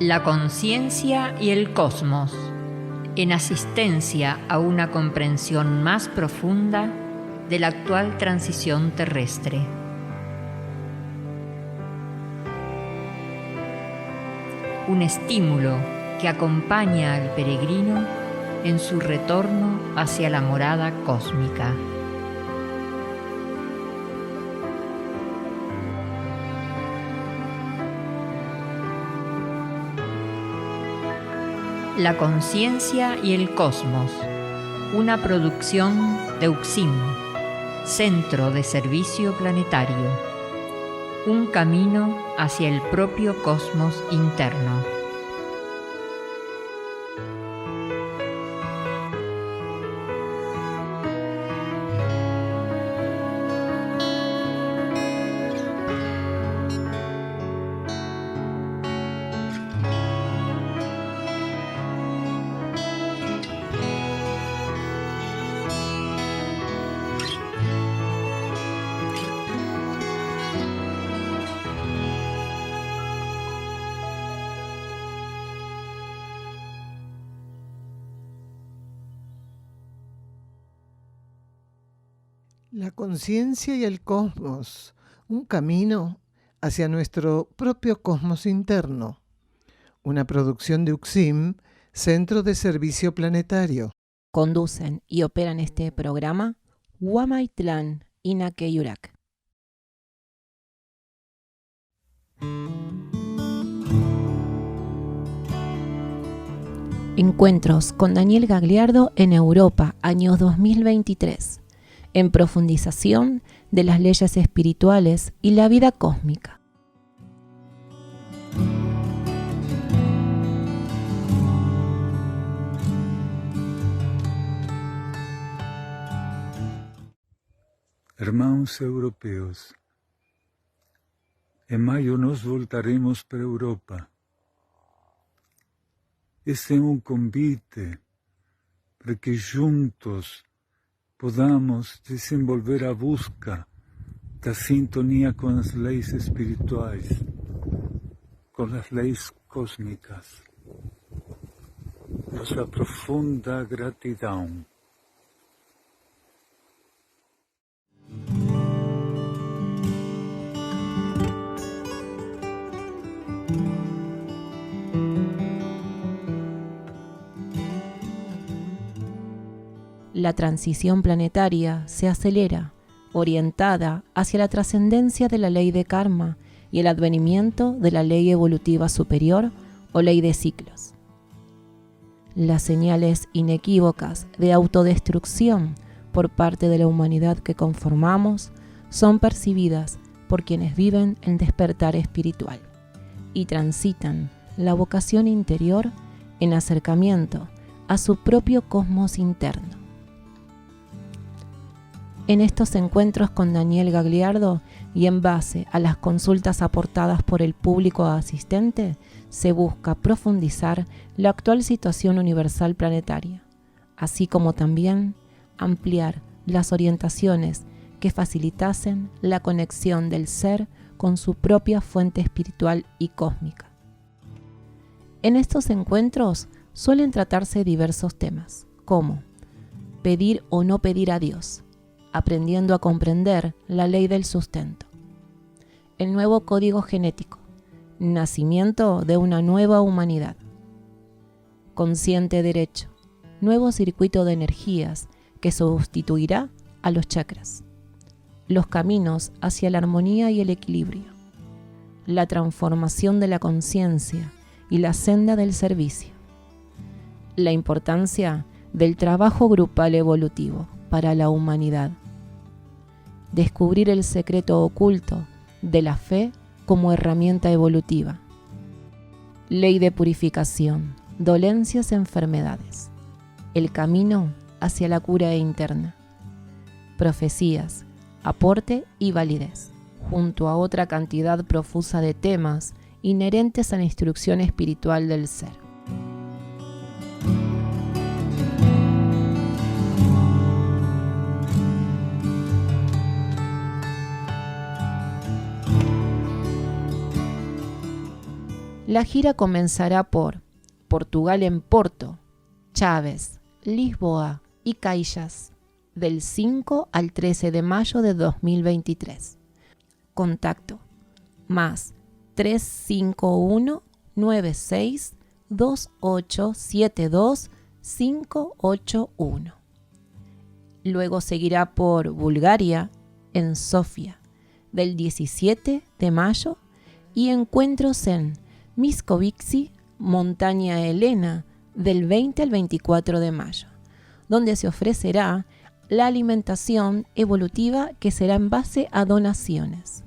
La conciencia y el cosmos, en asistencia a una comprensión más profunda de la actual transición terrestre. Un estímulo que acompaña al peregrino en su retorno hacia la morada cósmica. La conciencia y el cosmos, una producción de UXIM, Centro de Servicio Planetario, un camino hacia el propio cosmos interno. La conciencia y el cosmos, un camino hacia nuestro propio cosmos interno. Una producción de UXIM, Centro de Servicio Planetario. Conducen y operan este programa Huamaytlán Inake Yurak. Encuentros con Daniel Gagliardo en Europa, año 2023. En profundización de las leyes espirituales y la vida cósmica. Hermanos europeus, em maio nós voltaremos para a Europa. Esse é convite para que juntos podamos desenvolver a busca da sintonia com as leis espirituais, com as leis cósmicas. Nossa profunda gratidão. La transición planetaria se acelera, orientada hacia la trascendencia de la ley de karma y el advenimiento de la ley evolutiva superior o ley de ciclos. Las señales inequívocas de autodestrucción por parte de la humanidad que conformamos son percibidas por quienes viven el despertar espiritual y transitan la vocación interior en acercamiento a su propio cosmos interno. En estos encuentros con Daniel Gagliardo y en base a las consultas aportadas por el público asistente, se busca profundizar la actual situación universal planetaria, así como también ampliar las orientaciones que facilitasen la conexión del ser con su propia fuente espiritual y cósmica. En estos encuentros suelen tratarse diversos temas, como pedir o no pedir a Dios, aprendiendo a comprender la ley del sustento, el nuevo código genético, nacimiento de una nueva humanidad, consciente derecho, nuevo circuito de energías que sustituirá a los chakras, los caminos hacia la armonía y el equilibrio, la transformación de la conciencia y la senda del servicio, la importancia del trabajo grupal evolutivo para la humanidad, descubrir el secreto oculto de la fe como herramienta evolutiva, ley de purificación, dolencias, enfermedades, el camino hacia la cura interna, profecías, aporte y validez, junto a otra cantidad profusa de temas inherentes a la instrucción espiritual del ser. La gira comenzará por Portugal en Porto, Chaves, Lisboa y Caxias, del 5 al 13 de mayo de 2023. Contacto más 351 96 2872 581. Luego seguirá por Bulgaria en Sofía, del 17 de mayo, y encuentros en Miskovici, Montaña Elena, del 20 al 24 de mayo, donde se ofrecerá la alimentación evolutiva que será en base a donaciones.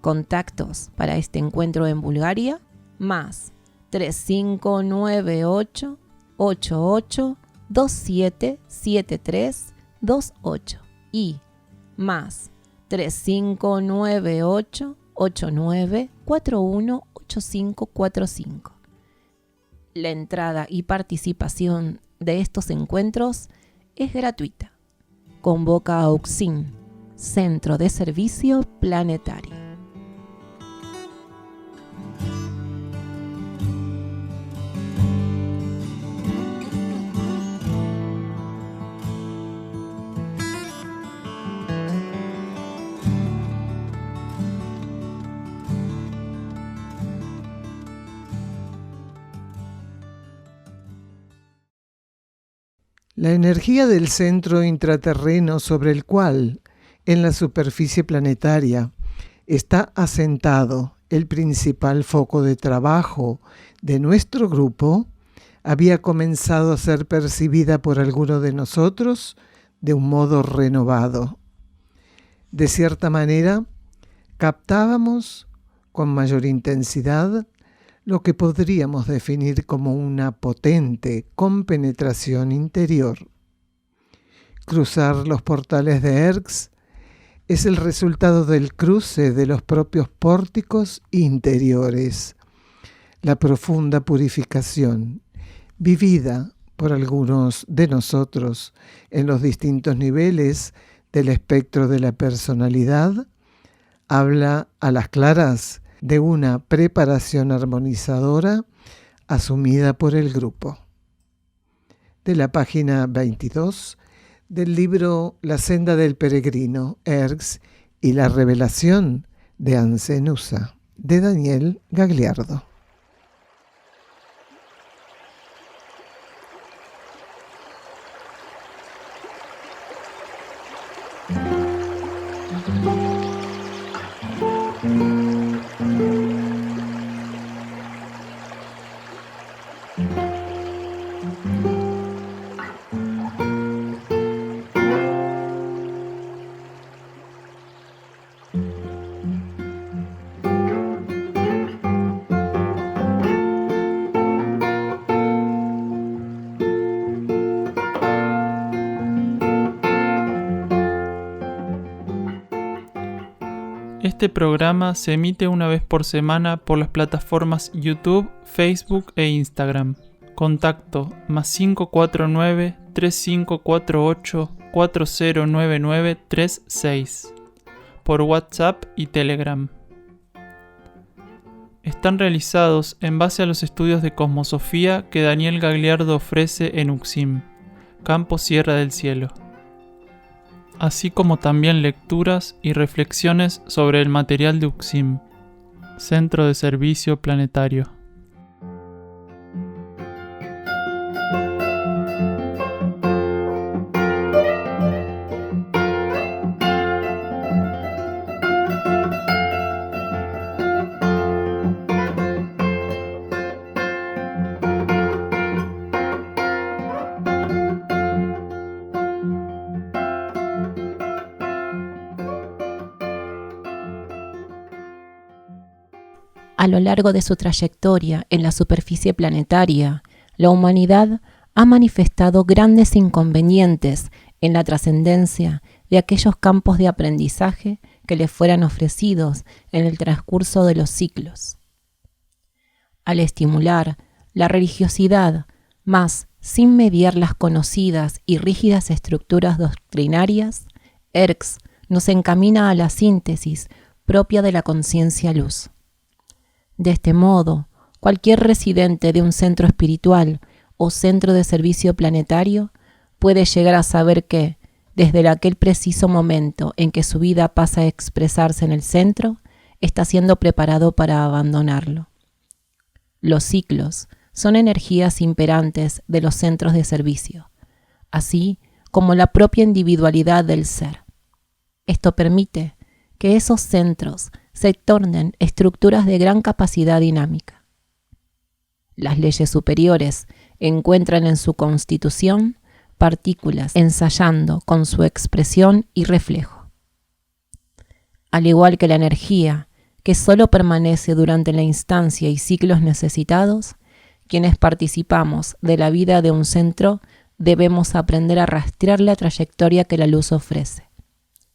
Contactos para este encuentro en Bulgaria, más 3598 88 2773 28 y más 3598 89 41 8545. La entrada y participación de estos encuentros es gratuita. Convoca a UXIM, Centro de Servicio Planetario. La energía del centro intraterreno sobre el cual, en la superficie planetaria, está asentado el principal foco de trabajo de nuestro grupo, había comenzado a ser percibida por alguno de nosotros de un modo renovado. De cierta manera, captábamos con mayor intensidad lo que podríamos definir como una potente compenetración interior. Cruzar los portales de Erx es el resultado del cruce de los propios pórticos interiores, la profunda purificación vivida por algunos de nosotros en los distintos niveles del espectro de la personalidad, habla a las claras de una preparación armonizadora asumida por el grupo. De la página 22 del libro La senda del peregrino, Erx y la revelación de Ancenusa, de Daniel Gagliardo. Este programa se emite una vez por semana por las plataformas YouTube, Facebook e Instagram. Contacto más 549-3548-409936 por WhatsApp y Telegram. Están realizados en base a los estudios de cosmosofía que Daniel Gagliardo ofrece en UXIM, Campo Sierra del Cielo, así como también lecturas y reflexiones sobre el material de UXIM, Centro de Servicio Planetario. A lo largo de su trayectoria en la superficie planetaria, la humanidad ha manifestado grandes inconvenientes en la trascendencia de aquellos campos de aprendizaje que le fueran ofrecidos en el transcurso de los siglos. Al estimular la religiosidad, más sin mediar las conocidas y rígidas estructuras doctrinarias, Erx nos encamina a la síntesis propia de la conciencia luz. De este modo, Cualquier residente de un centro espiritual o centro de servicio planetario puede llegar a saber que, desde aquel preciso momento en que su vida pasa a expresarse en el centro, está siendo preparado para abandonarlo. Los ciclos son energías imperantes de los centros de servicio, así como la propia individualidad del ser. Esto permite que esos centros se tornen estructuras de gran capacidad dinámica. Las leyes superiores encuentran en su constitución partículas ensayando con su expresión y reflejo. Al igual que la energía, que solo permanece durante la instancia y ciclos necesitados, quienes participamos de la vida de un centro debemos aprender a rastrear la trayectoria que la luz ofrece,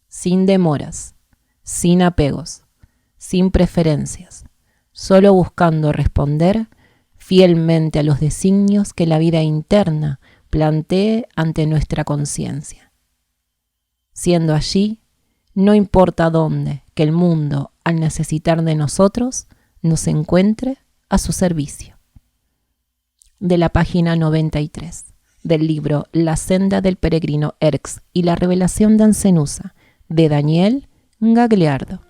sin demoras, sin apegos, sin preferencias, solo buscando responder fielmente a los designios que la vida interna plantee ante nuestra conciencia. Siendo allí, no importa dónde, que el mundo, al necesitar de nosotros, nos encuentre a su servicio. De la página 93, del libro La senda del peregrino Erx y la revelación de Ancenusa, de Daniel Gagliardo.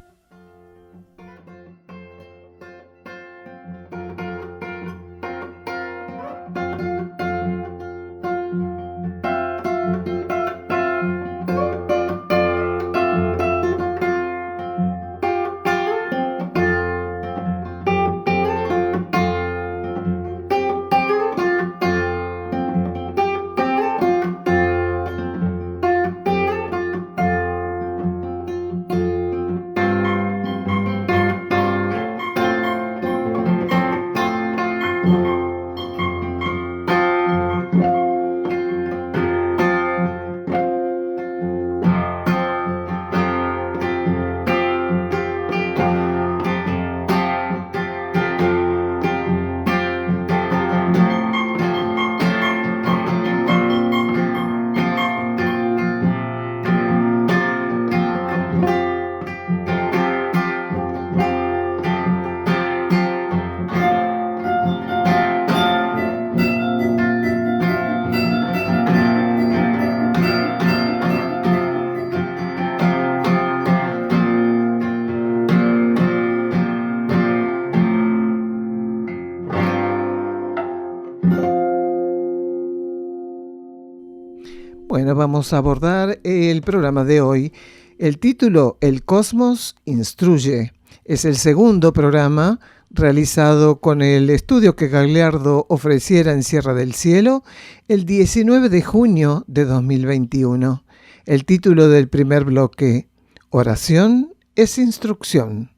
Bueno, vamos a abordar el programa de hoy. El título, El Cosmos Instruye. Es el segundo programa realizado con el estudio que Gagliardo ofreciera en Sierra del Cielo el 19 de junio de 2021. El título del primer bloque, Oración es Instrucción.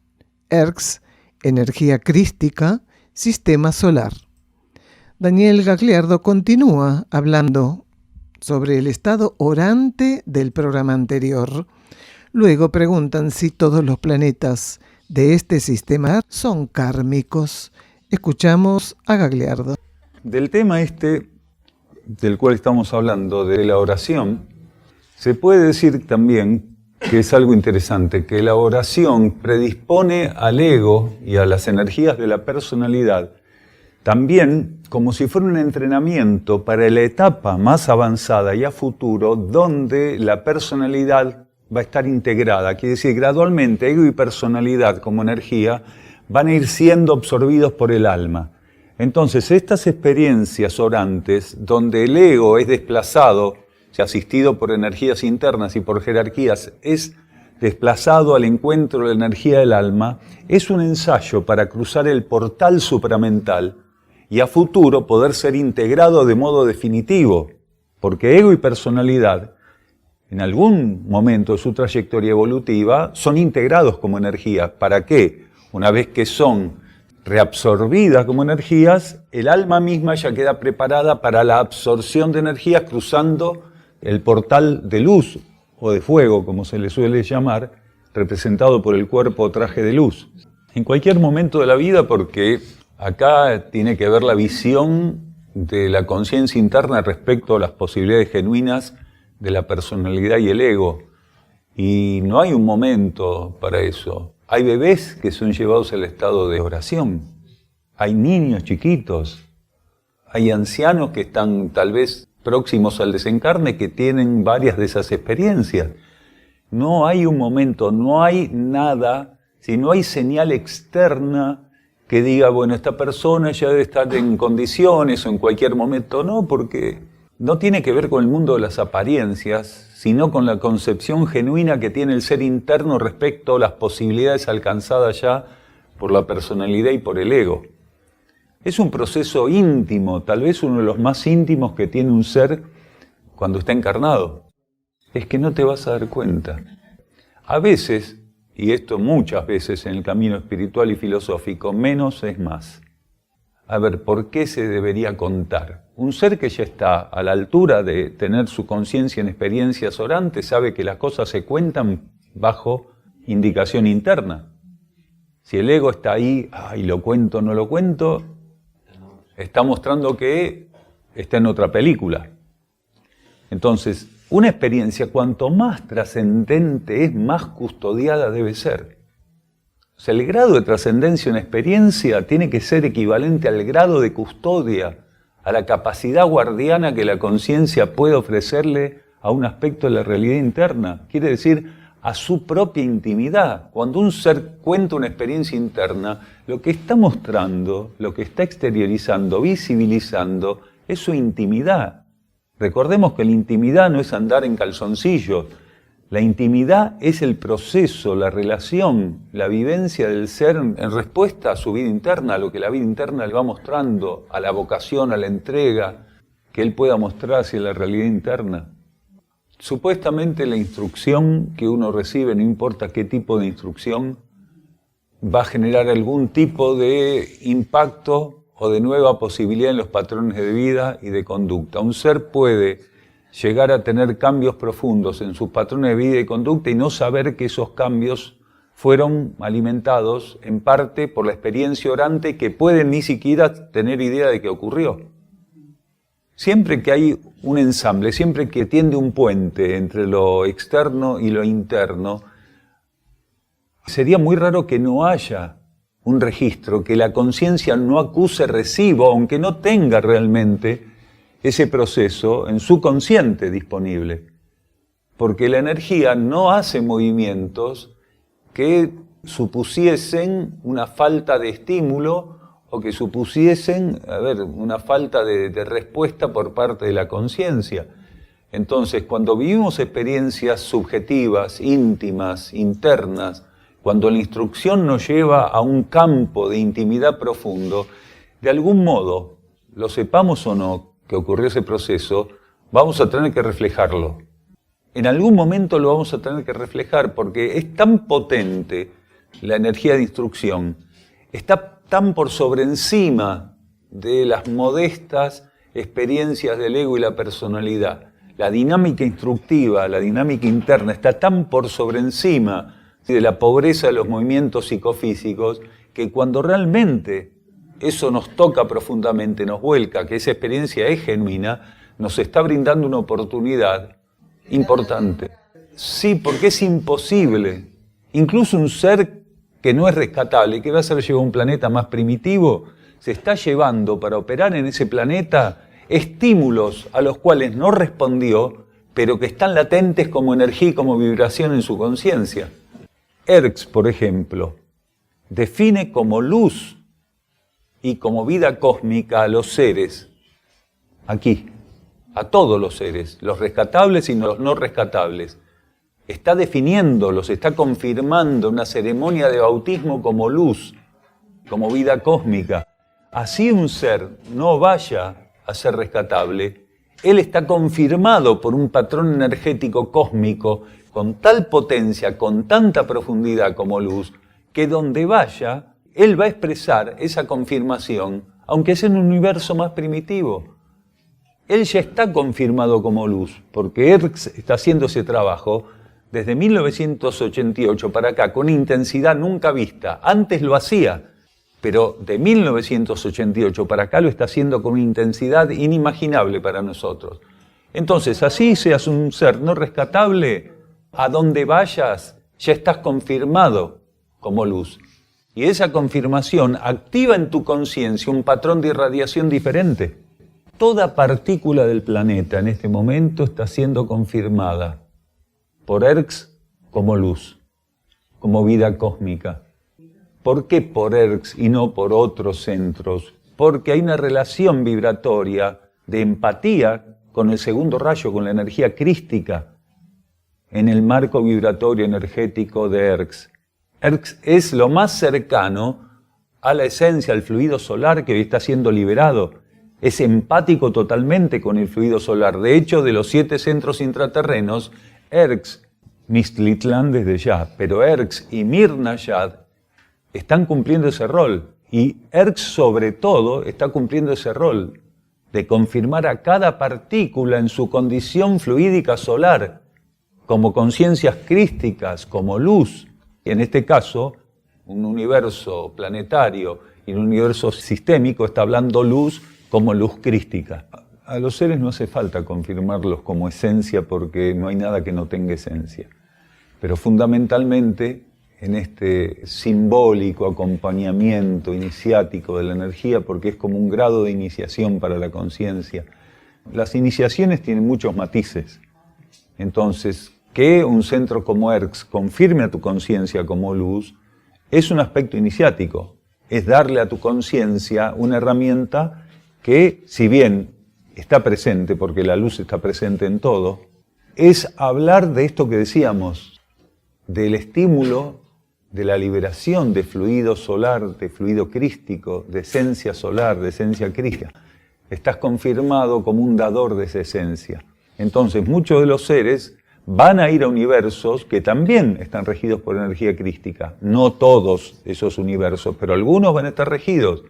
Erx, Energía Crística, Sistema Solar. Daniel Gagliardo continúa hablando sobre el estado orante del programa anterior. Luego preguntan si todos los planetas de este sistema son kármicos. Escuchamos a Gagliardo. Del tema del cual estamos hablando, de la oración, se puede decir también que es algo interesante, que la oración predispone al ego y a las energías de la personalidad también como si fuera un entrenamiento para la etapa más avanzada y a futuro, donde la personalidad va a estar integrada. Quiere decir, gradualmente ego y personalidad como energía van a ir siendo absorbidos por el alma. Entonces, estas experiencias orantes, donde el ego es desplazado, asistido por energías internas y por jerarquías, es desplazado al encuentro de la energía del alma, es un ensayo para cruzar el portal supramental y a futuro poder ser integrado de modo definitivo, porque ego y personalidad, en algún momento de su trayectoria evolutiva, son integrados como energía. ¿Para qué? Una vez que son reabsorbidas como energías, el alma misma ya queda preparada para la absorción de energías cruzando el portal de luz o de fuego, como se le suele llamar, representado por el cuerpo o traje de luz. En cualquier momento de la vida, porque acá tiene que ver la visión de la conciencia interna respecto a las posibilidades genuinas de la personalidad y el ego. Y no hay un momento para eso. Hay bebés que son llevados al estado de oración. hay niños chiquitos, hay ancianos que están tal vez próximos al desencarne que tienen varias de esas experiencias. No hay un momento, no hay nada, si no hay señal externa que diga, bueno, esta persona ya debe estar en condiciones o en cualquier momento. No, porque no tiene que ver con el mundo de las apariencias, sino con la concepción genuina que tiene el ser interno respecto a las posibilidades alcanzadas ya por la personalidad y por el ego. Es un proceso íntimo, tal vez uno de los más íntimos que tiene un ser cuando está encarnado. Es que no te vas a dar cuenta. A veces, y esto muchas veces en el camino espiritual y filosófico, menos es más. A ver, ¿por qué se debería contar? Un ser que ya está a la altura de tener su conciencia en experiencias orantes sabe que las cosas se cuentan bajo indicación interna. Si el ego está ahí, ay, lo cuento, no lo cuento, está mostrando que está en otra película. Entonces, una experiencia cuanto más trascendente es, más custodiada debe ser. O sea, el grado de trascendencia en experiencia tiene que ser equivalente al grado de custodia, a la capacidad guardiana que la conciencia puede ofrecerle a un aspecto de la realidad interna. Quiere decir, a su propia intimidad. Cuando un ser cuenta una experiencia interna, lo que está mostrando, lo que está exteriorizando, visibilizando, es su intimidad. Recordemos que la intimidad no es andar en calzoncillos. La intimidad es el proceso, la relación, la vivencia del ser en respuesta a su vida interna, a lo que la vida interna le va mostrando, a la vocación, a la entrega que él pueda mostrar hacia la realidad interna. Supuestamente la instrucción que uno recibe, no importa qué tipo de instrucción, va a generar algún tipo de impacto o de nueva posibilidad en los patrones de vida y de conducta. Un ser puede llegar a tener cambios profundos en sus patrones de vida y conducta y no saber que esos cambios fueron alimentados en parte por la experiencia orante que puede ni siquiera tener idea de que ocurrió. Siempre que hay un ensamble, siempre que tiende un puente entre lo externo y lo interno, sería muy raro que no haya un registro, que la conciencia no acuse recibo, aunque no tenga realmente ese proceso en su consciente disponible. Porque la energía no hace movimientos que supusiesen una falta de estímulo o que supusiesen, una falta de respuesta por parte de la conciencia. Entonces, cuando vivimos experiencias subjetivas, íntimas, internas, cuando la instrucción nos lleva a un campo de intimidad profundo, de algún modo, lo sepamos o no, que ocurrió ese proceso, vamos a tener que reflejarlo. En algún momento lo vamos a tener que reflejar porque es tan potente la energía de instrucción, está tan por sobre encima de las modestas experiencias del ego y la personalidad. La dinámica instructiva, la dinámica interna está tan por sobre encima de la pobreza de los movimientos psicofísicos que cuando realmente eso nos toca profundamente, nos vuelca, que esa experiencia es genuina, nos está brindando una oportunidad importante. Sí, porque es imposible. Incluso un ser que no es rescatable, que va a ser llevado a un planeta más primitivo, se está llevando para operar en ese planeta estímulos a los cuales no respondió, pero que están latentes como energía y como vibración en su conciencia. Erx, por ejemplo, define como luz y como vida cósmica a los seres, aquí, a todos los seres, los rescatables y los no rescatables. Está definiéndolos, está confirmando una ceremonia de bautismo como luz, como vida cósmica. Así un ser no vaya a ser rescatable, él está confirmado por un patrón energético cósmico con tal potencia, con tanta profundidad como luz, que donde vaya, él va a expresar esa confirmación, aunque sea en un universo más primitivo. Él ya está confirmado como luz, porque Erx está haciendo ese trabajo desde 1988 para acá, con intensidad nunca vista. Antes lo hacía, pero de 1988 para acá lo está haciendo con una intensidad inimaginable para nosotros. Entonces, así seas un ser no rescatable, a donde vayas ya estás confirmado como luz. Y esa confirmación activa en tu conciencia un patrón de irradiación diferente. Toda partícula del planeta en este momento está siendo confirmada por ERCS como luz, como vida cósmica. ¿Por qué por ERCS y no por otros centros? Porque hay una relación vibratoria de empatía con el segundo rayo, con la energía crística, en el marco vibratorio energético de ERCS. ERCS es lo más cercano a la esencia, al fluido solar que hoy está siendo liberado. Es empático totalmente con el fluido solar. De hecho, de los 7 centros intraterrenos, ERCS, Mixtlitlán desde ya, pero ERCS y Mir Nayad están cumpliendo ese rol. Y ERCS sobre todo está cumpliendo ese rol de confirmar a cada partícula en su condición fluídica solar, como conciencias crísticas, como luz. Y en este caso, un universo planetario y un universo sistémico está hablando luz como luz crística. A los seres no hace falta confirmarlos como esencia porque no hay nada que no tenga esencia. Pero fundamentalmente, en este simbólico acompañamiento iniciático de la energía, porque es como un grado de iniciación para la conciencia. Las iniciaciones tienen muchos matices. Entonces, que un centro como ERCS confirme a tu conciencia como luz, es un aspecto iniciático. Es darle a tu conciencia una herramienta que, si bien está presente, porque la luz está presente en todo, es hablar de esto que decíamos, del estímulo de la liberación de fluido solar, de fluido crístico, de esencia solar, de esencia crística. Estás confirmado como un dador de esa esencia. Entonces, muchos de los seres van a ir a universos que también están regidos por energía crística. No todos esos universos, pero algunos van a estar regidos.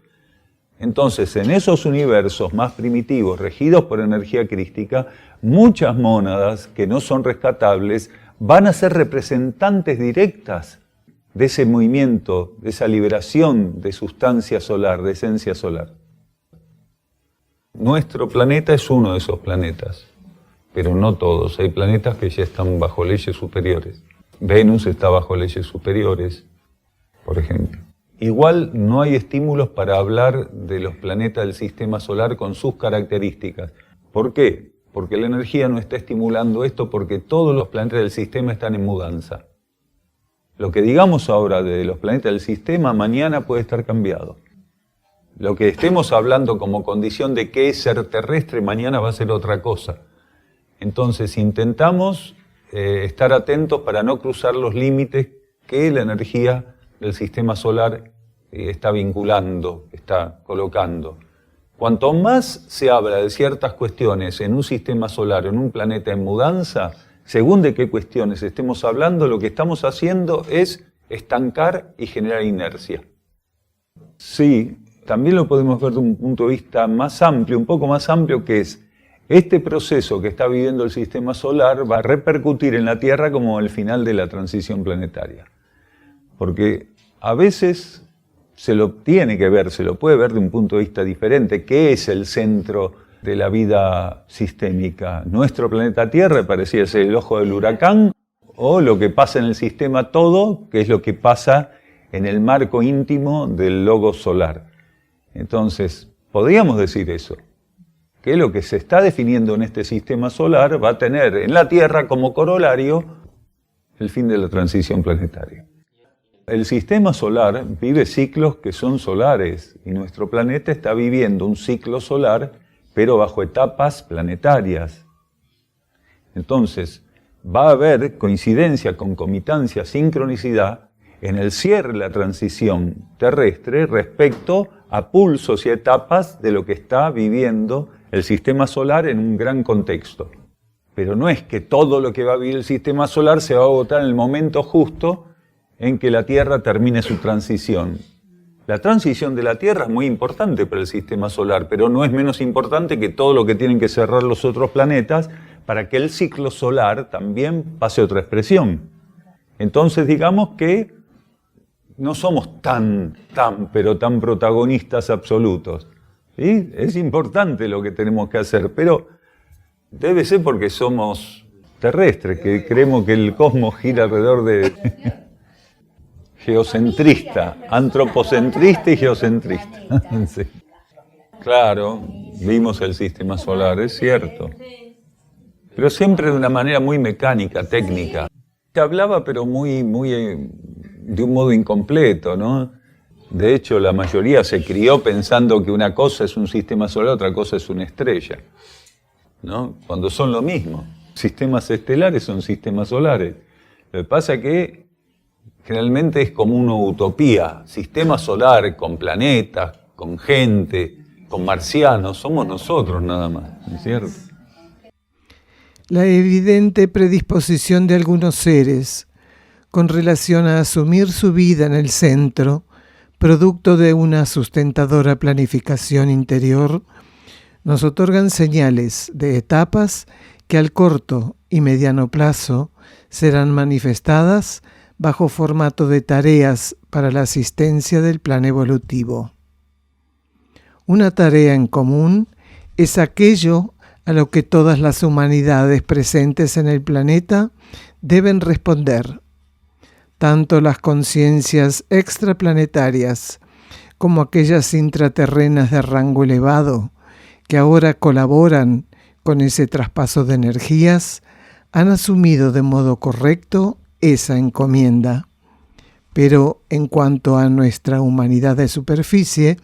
Entonces, en esos universos más primitivos, regidos por energía crística, muchas mónadas que no son rescatables van a ser representantes directas de ese movimiento, de esa liberación de sustancia solar, de esencia solar. Nuestro planeta es uno de esos planetas, pero no todos. Hay planetas que ya están bajo leyes superiores. Venus está bajo leyes superiores, por ejemplo. Igual no hay estímulos para hablar de los planetas del sistema solar con sus características. ¿Por qué? Porque la energía no está estimulando esto, porque todos los planetas del sistema están en mudanza. Lo que digamos ahora de los planetas del sistema, mañana puede estar cambiado. Lo que estemos hablando como condición de qué es ser terrestre, mañana va a ser otra cosa. Entonces intentamos estar atentos para no cruzar los límites que la energía del sistema solar está vinculando, está colocando. Cuanto más se habla de ciertas cuestiones en un sistema solar, en un planeta en mudanza, según de qué cuestiones estemos hablando, lo que estamos haciendo es estancar y generar inercia. Sí, también lo podemos ver de un punto de vista más amplio, un poco más amplio, que es este proceso que está viviendo el sistema solar va a repercutir en la Tierra como el final de la transición planetaria. Porque a veces se lo tiene que ver, se lo puede ver de un punto de vista diferente. ¿Qué es el centro de la vida sistémica? Nuestro planeta Tierra parecía ser el ojo del huracán, o lo que pasa en el sistema todo, que es lo que pasa en el marco íntimo del logos solar. Entonces, podríamos decir eso, que lo que se está definiendo en este sistema solar va a tener en la Tierra como corolario el fin de la transición planetaria. El sistema solar vive ciclos que son solares, y nuestro planeta está viviendo un ciclo solar, pero bajo etapas planetarias. Entonces, va a haber coincidencia, concomitancia, sincronicidad en el cierre de la transición terrestre respecto a pulsos y etapas de lo que está viviendo el sistema solar en un gran contexto. Pero no es que todo lo que va a vivir el sistema solar se va a agotar en el momento justo en que la Tierra termine su transición. La transición de la Tierra es muy importante para el sistema solar, pero no es menos importante que todo lo que tienen que cerrar los otros planetas para que el ciclo solar también pase otra expresión. Entonces digamos que no somos tan protagonistas absolutos. ¿Sí? Es importante lo que tenemos que hacer, pero debe ser porque somos terrestres, que creemos que el cosmos gira alrededor de... geocentrista, antropocentrista y geocentrista. Sí. Claro, vimos el sistema solar, es cierto. Pero siempre de una manera muy mecánica, técnica. Se hablaba, pero muy de un modo incompleto, ¿no? De hecho, la mayoría se crió pensando que una cosa es un sistema solar, otra cosa es una estrella, ¿no? Cuando son lo mismo. Sistemas estelares son sistemas solares. Lo que pasa es que generalmente es como una utopía. Sistema solar con planetas, con gente, con marcianos, somos nosotros nada más, ¿no es cierto? La evidente predisposición de algunos seres con relación a asumir su vida en el centro, producto de una sustentadora planificación interior, nos otorgan señales de etapas que al corto y mediano plazo serán manifestadas bajo formato de tareas para la asistencia del plan evolutivo. Una tarea en común es aquello a lo que todas las humanidades presentes en el planeta deben responder, tanto las conciencias extraplanetarias como aquellas intraterrenas de rango elevado que ahora colaboran con ese traspaso de energías, han asumido de modo correcto esa encomienda. Pero en cuanto a nuestra humanidad de superficie,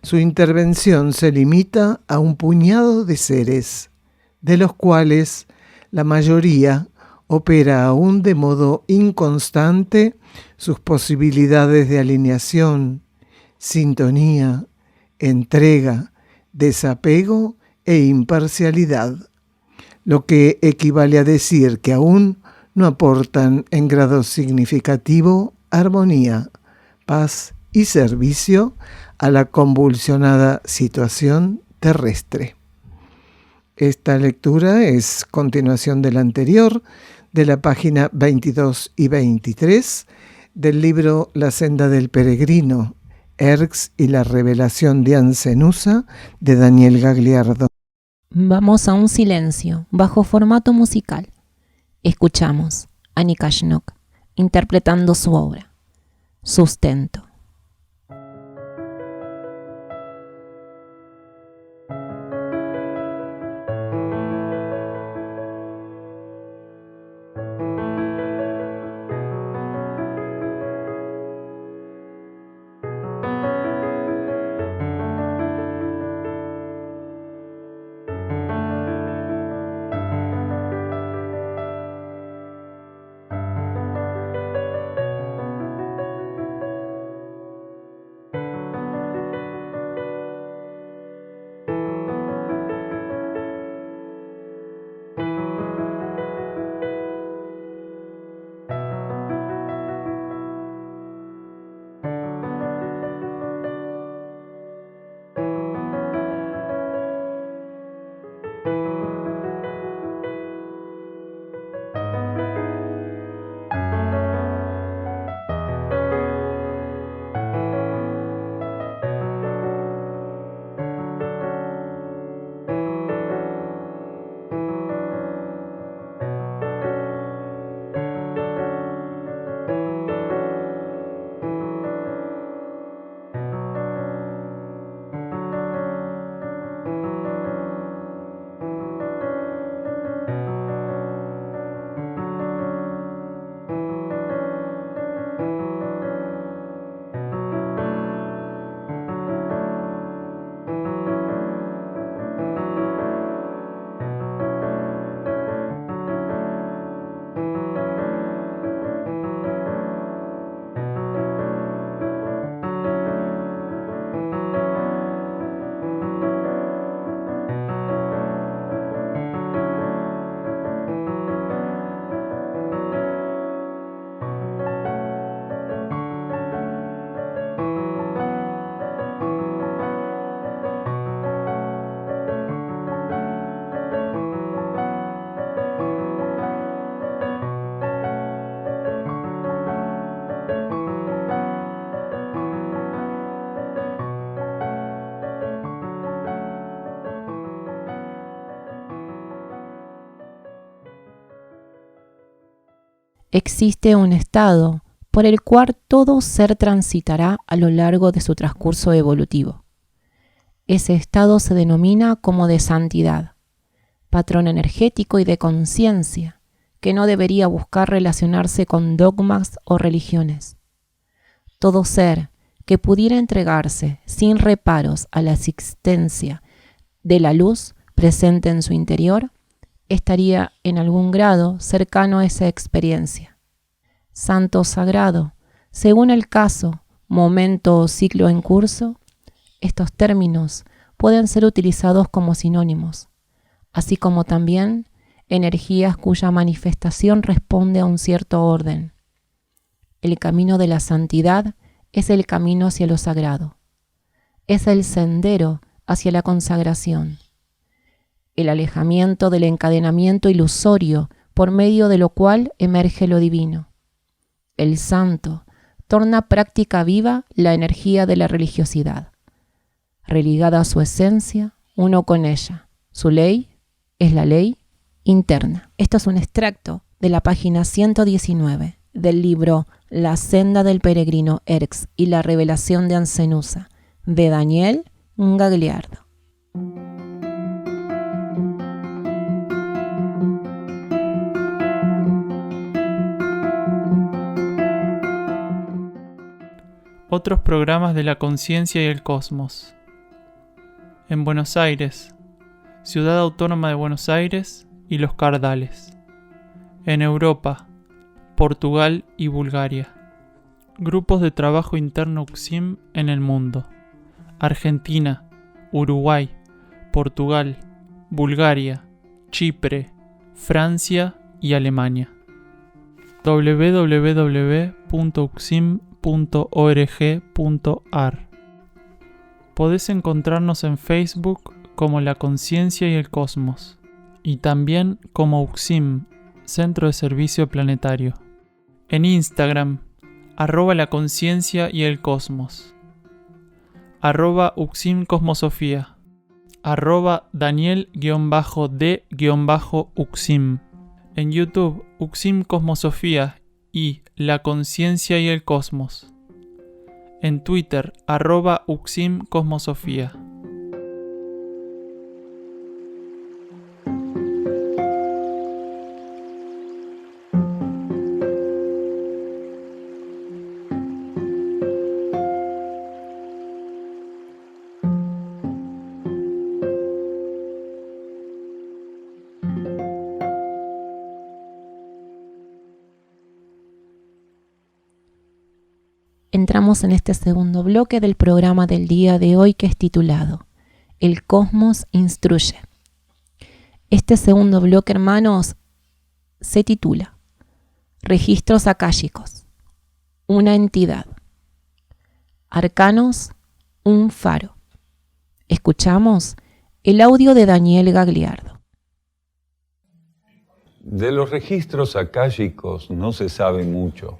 su intervención se limita a un puñado de seres, de los cuales la mayoría opera aún de modo inconstante sus posibilidades de alineación, sintonía, entrega, desapego e imparcialidad, lo que equivale a decir que aún no aportan en grado significativo armonía, paz y servicio a la convulsionada situación terrestre. Esta lectura es continuación de la anterior, de la página 22 y 23 del libro La senda del peregrino, Erx y la revelación de Ancenusa, de Daniel Gagliardo. Vamos a un silencio, bajo formato musical. Escuchamos a Nika Schnock interpretando su obra, Sustento. Existe un estado por el cual todo ser transitará a lo largo de su transcurso evolutivo. Ese estado se denomina como de santidad, patrón energético y de conciencia, que no debería buscar relacionarse con dogmas o religiones. Todo ser que pudiera entregarse sin reparos a la existencia de la luz presente en su interior, estaría en algún grado cercano a esa experiencia. Santo sagrado, según el caso, momento o ciclo en curso, estos términos pueden ser utilizados como sinónimos, así como también energías cuya manifestación responde a un cierto orden. El camino de la santidad es el camino hacia lo sagrado. Es el sendero hacia la consagración. El alejamiento del encadenamiento ilusorio por medio de lo cual emerge lo divino. El santo torna práctica viva la energía de la religiosidad. Religada a su esencia, uno con ella. Su ley es la ley interna. Esto es un extracto de la página 119 del libro La senda del peregrino Erx y la revelación de Ancenusa, de Daniel Gagliardo. Otros programas de la conciencia y el cosmos. En Buenos Aires, Ciudad Autónoma de Buenos Aires y Los Cardales. En Europa, Portugal y Bulgaria. Grupos de trabajo interno UCSIM en el mundo. Argentina, Uruguay, Portugal, Bulgaria, Chipre, Francia y Alemania. www.ucsim.org.ar. Podés encontrarnos en Facebook como La Conciencia y el Cosmos y también como UCSIM, Centro de Servicio Planetario. En Instagram, @La Conciencia y el Cosmos, @UCSIM Cosmosofía, @Daniel_D_UCSIM. En YouTube, UCSIM Cosmosofía y La Conciencia y el Cosmos. En Twitter, @UCSIM Cosmosofía. Entramos en este segundo bloque del programa del día de hoy, que es titulado El Cosmos Instruye. Este segundo bloque, hermanos, se titula Registros akáshicos, una entidad. Arcanos, un faro. Escuchamos el audio de Daniel Gagliardo. De los registros akáshicos no se sabe mucho.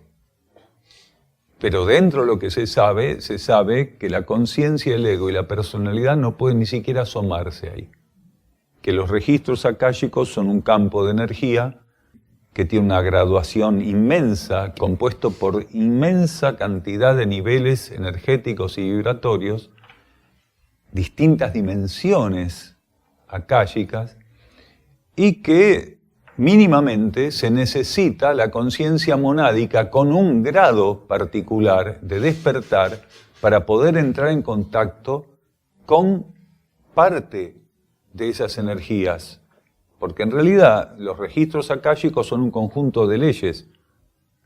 Pero dentro de lo que se sabe que la conciencia, el ego y la personalidad no pueden ni siquiera asomarse ahí. Que los registros akáshicos son un campo de energía que tiene una graduación inmensa, compuesto por inmensa cantidad de niveles energéticos y vibratorios, distintas dimensiones akáshicas, y que mínimamente se necesita la conciencia monádica con un grado particular de despertar para poder entrar en contacto con parte de esas energías. Porque en realidad los registros akáshicos son un conjunto de leyes,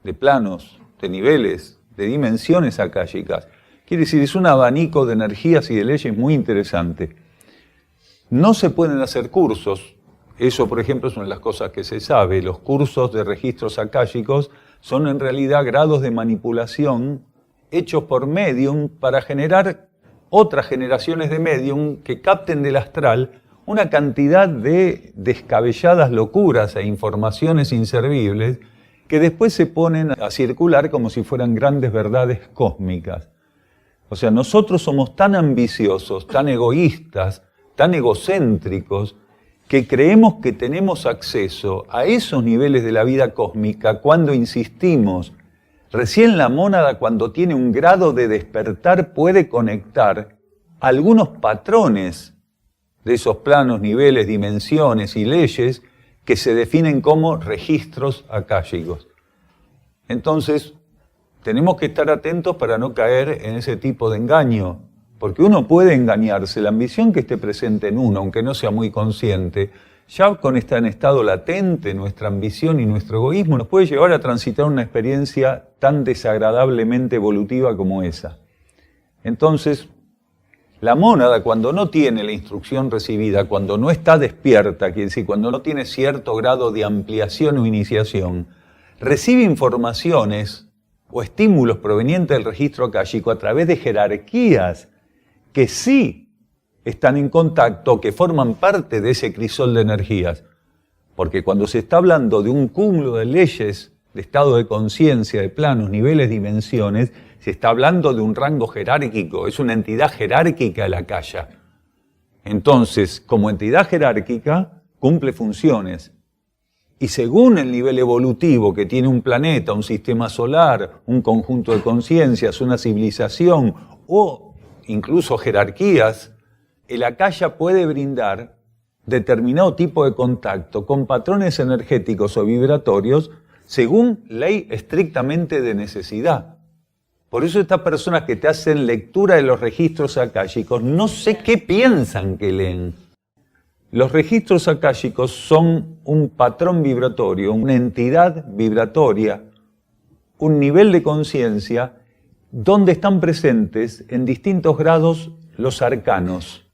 de planos, de niveles, de dimensiones akáshicas. Quiere decir, es un abanico de energías y de leyes muy interesante. No se pueden hacer cursos. Eso, por ejemplo, es una de las cosas que se sabe. Los cursos de registros akáshicos son en realidad grados de manipulación hechos por medium para generar otras generaciones de medium que capten del astral una cantidad de descabelladas locuras e informaciones inservibles que después se ponen a circular como si fueran grandes verdades cósmicas. O sea, nosotros somos tan ambiciosos, tan egoístas, tan egocéntricos, que creemos que tenemos acceso a esos niveles de la vida cósmica cuando insistimos Recién la mónada, cuando tiene un grado de despertar, puede conectar algunos patrones de esos planos, niveles, dimensiones y leyes que se definen como registros akáshicos. Entonces, tenemos que estar atentos para no caer en ese tipo de engaño, porque uno puede engañarse. La ambición que esté presente en uno, aunque no sea muy consciente, ya con esta en estado latente, nuestra ambición y nuestro egoísmo nos puede llevar a transitar una experiencia tan desagradablemente evolutiva como esa. Entonces, la mónada, cuando no tiene la instrucción recibida, cuando no está despierta, quiere decir, cuando no tiene cierto grado de ampliación o iniciación, recibe informaciones o estímulos provenientes del registro akáshico a través de jerarquías que sí están en contacto, que forman parte de ese crisol de energías. Porque cuando se está hablando de un cúmulo de leyes, de estado de conciencia, de planos, niveles, dimensiones, se está hablando de un rango jerárquico, es una entidad jerárquica la akasha. Entonces, como entidad jerárquica, cumple funciones. Y según el nivel evolutivo que tiene un planeta, un sistema solar, un conjunto de conciencias, una civilización o incluso jerarquías, el akasha puede brindar determinado tipo de contacto con patrones energéticos o vibratorios según ley estrictamente de necesidad. Por eso estas personas que te hacen lectura de los registros akáshicos, no sé qué piensan que leen. Los registros akáshicos son un patrón vibratorio, una entidad vibratoria, un nivel de conciencia donde están presentes en distintos grados los arcanos.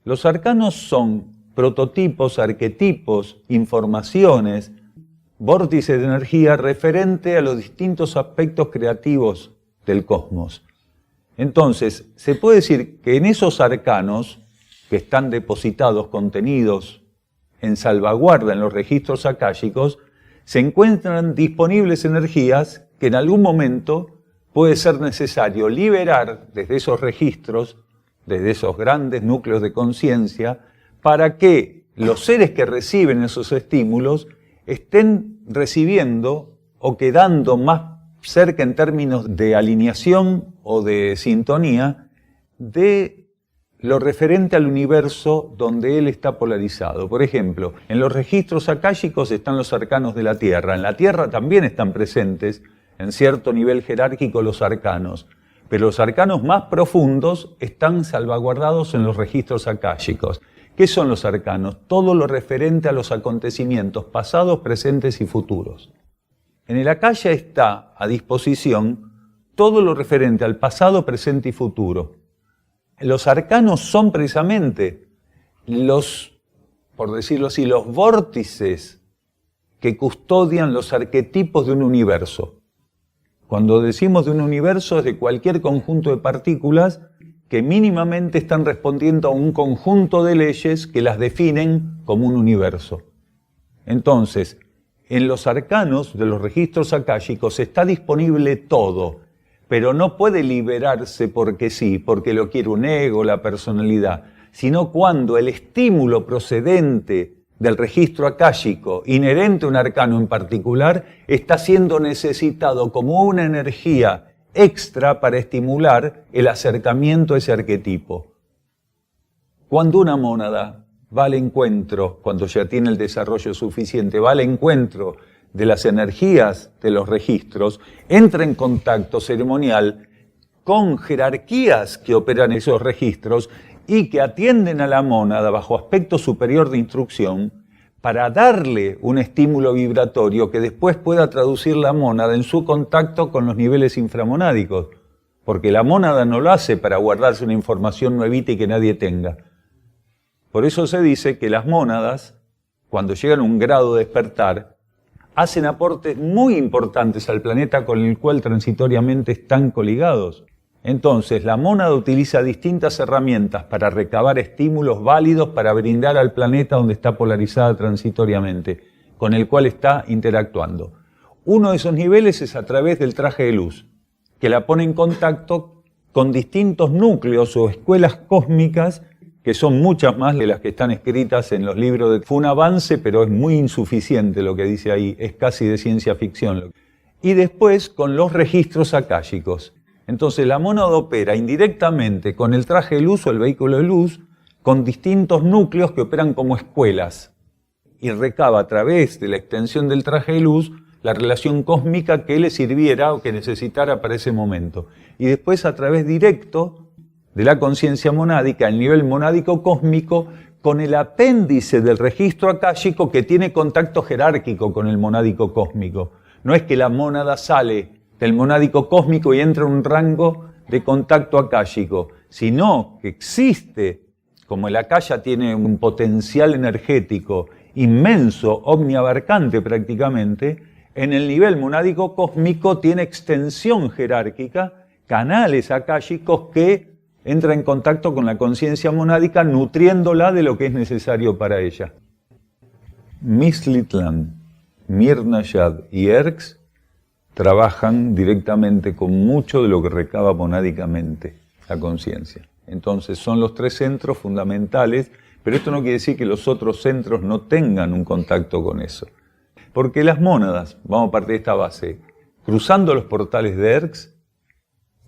Los arcanos son prototipos, arquetipos, informaciones, vórtices de energía referente a los distintos aspectos creativos del cosmos. Entonces, se puede decir que en esos arcanos, que están depositados, contenidos en salvaguarda en los registros akáshicos, se encuentran disponibles energías que en algún momento puede ser necesario liberar desde esos registros, desde esos grandes núcleos de conciencia, para que los seres que reciben esos estímulos estén recibiendo o quedando más cerca en términos de alineación o de sintonía de lo referente al universo donde él está polarizado. Por ejemplo, en los registros akáshicos están los arcanos de la Tierra. En la Tierra también están presentes, en cierto nivel jerárquico, los arcanos. Pero los arcanos más profundos están salvaguardados en los registros akáshicos. ¿Qué son los arcanos? Todo lo referente a los acontecimientos pasados, presentes y futuros. En el akasha está a disposición todo lo referente al pasado, presente y futuro. Los arcanos son precisamente los, por decirlo así, los vórtices que custodian los arquetipos de un universo. Cuando decimos de un universo, es de cualquier conjunto de partículas que mínimamente están respondiendo a un conjunto de leyes que las definen como un universo. Entonces, en los arcanos de los registros akáshicos está disponible todo, pero no puede liberarse porque sí, porque lo quiere un ego, la personalidad, sino cuando el estímulo procedente del registro akáshico, inherente a un arcano en particular, está siendo necesitado como una energía extra para estimular el acercamiento a ese arquetipo. Cuando una mónada va al encuentro, cuando ya tiene el desarrollo suficiente, va al encuentro de las energías de los registros, entra en contacto ceremonial con jerarquías que operan esos registros y que atienden a la mónada bajo aspecto superior de instrucción para darle un estímulo vibratorio que después pueda traducir la mónada en su contacto con los niveles inframonádicos, porque la mónada no lo hace para guardarse una información nuevita y que nadie tenga. Por eso se dice que las mónadas, cuando llegan a un grado de despertar, hacen aportes muy importantes al planeta con el cual transitoriamente están coligados. Entonces, la mónada utiliza distintas herramientas para recabar estímulos válidos para brindar al planeta donde está polarizada transitoriamente, con el cual está interactuando. Uno de esos niveles es a través del traje de luz, que la pone en contacto con distintos núcleos o escuelas cósmicas, que son muchas más de las que están escritas en los libros. Fue un avance, pero es muy insuficiente lo que dice ahí, es casi de ciencia ficción. y después con los registros akáshicos. Entonces la mónada opera indirectamente con el traje de luz o el vehículo de luz, con distintos núcleos que operan como escuelas, y recaba a través de la extensión del traje de luz la relación cósmica que le sirviera o que necesitara para ese momento. Y después a través directo de la conciencia monádica, el nivel monádico cósmico, con el apéndice del registro akáshico que tiene contacto jerárquico con el monádico cósmico. No es que la mónada sale del monádico cósmico y entra en un rango de contacto akáshico, sino que existe, como el akasha tiene un potencial energético inmenso, omniabarcante prácticamente, en el nivel monádico cósmico tiene extensión jerárquica, canales akáshicos que entran en contacto con la conciencia monádica, nutriéndola de lo que es necesario para ella. Mishlitlan, Mir Nayad y Erx trabajan directamente con mucho de lo que recaba monádicamente la conciencia. Entonces son los tres centros fundamentales, pero esto no quiere decir que los otros centros no tengan un contacto con eso. Porque las mónadas, vamos a partir de esta base, cruzando los portales de Erx,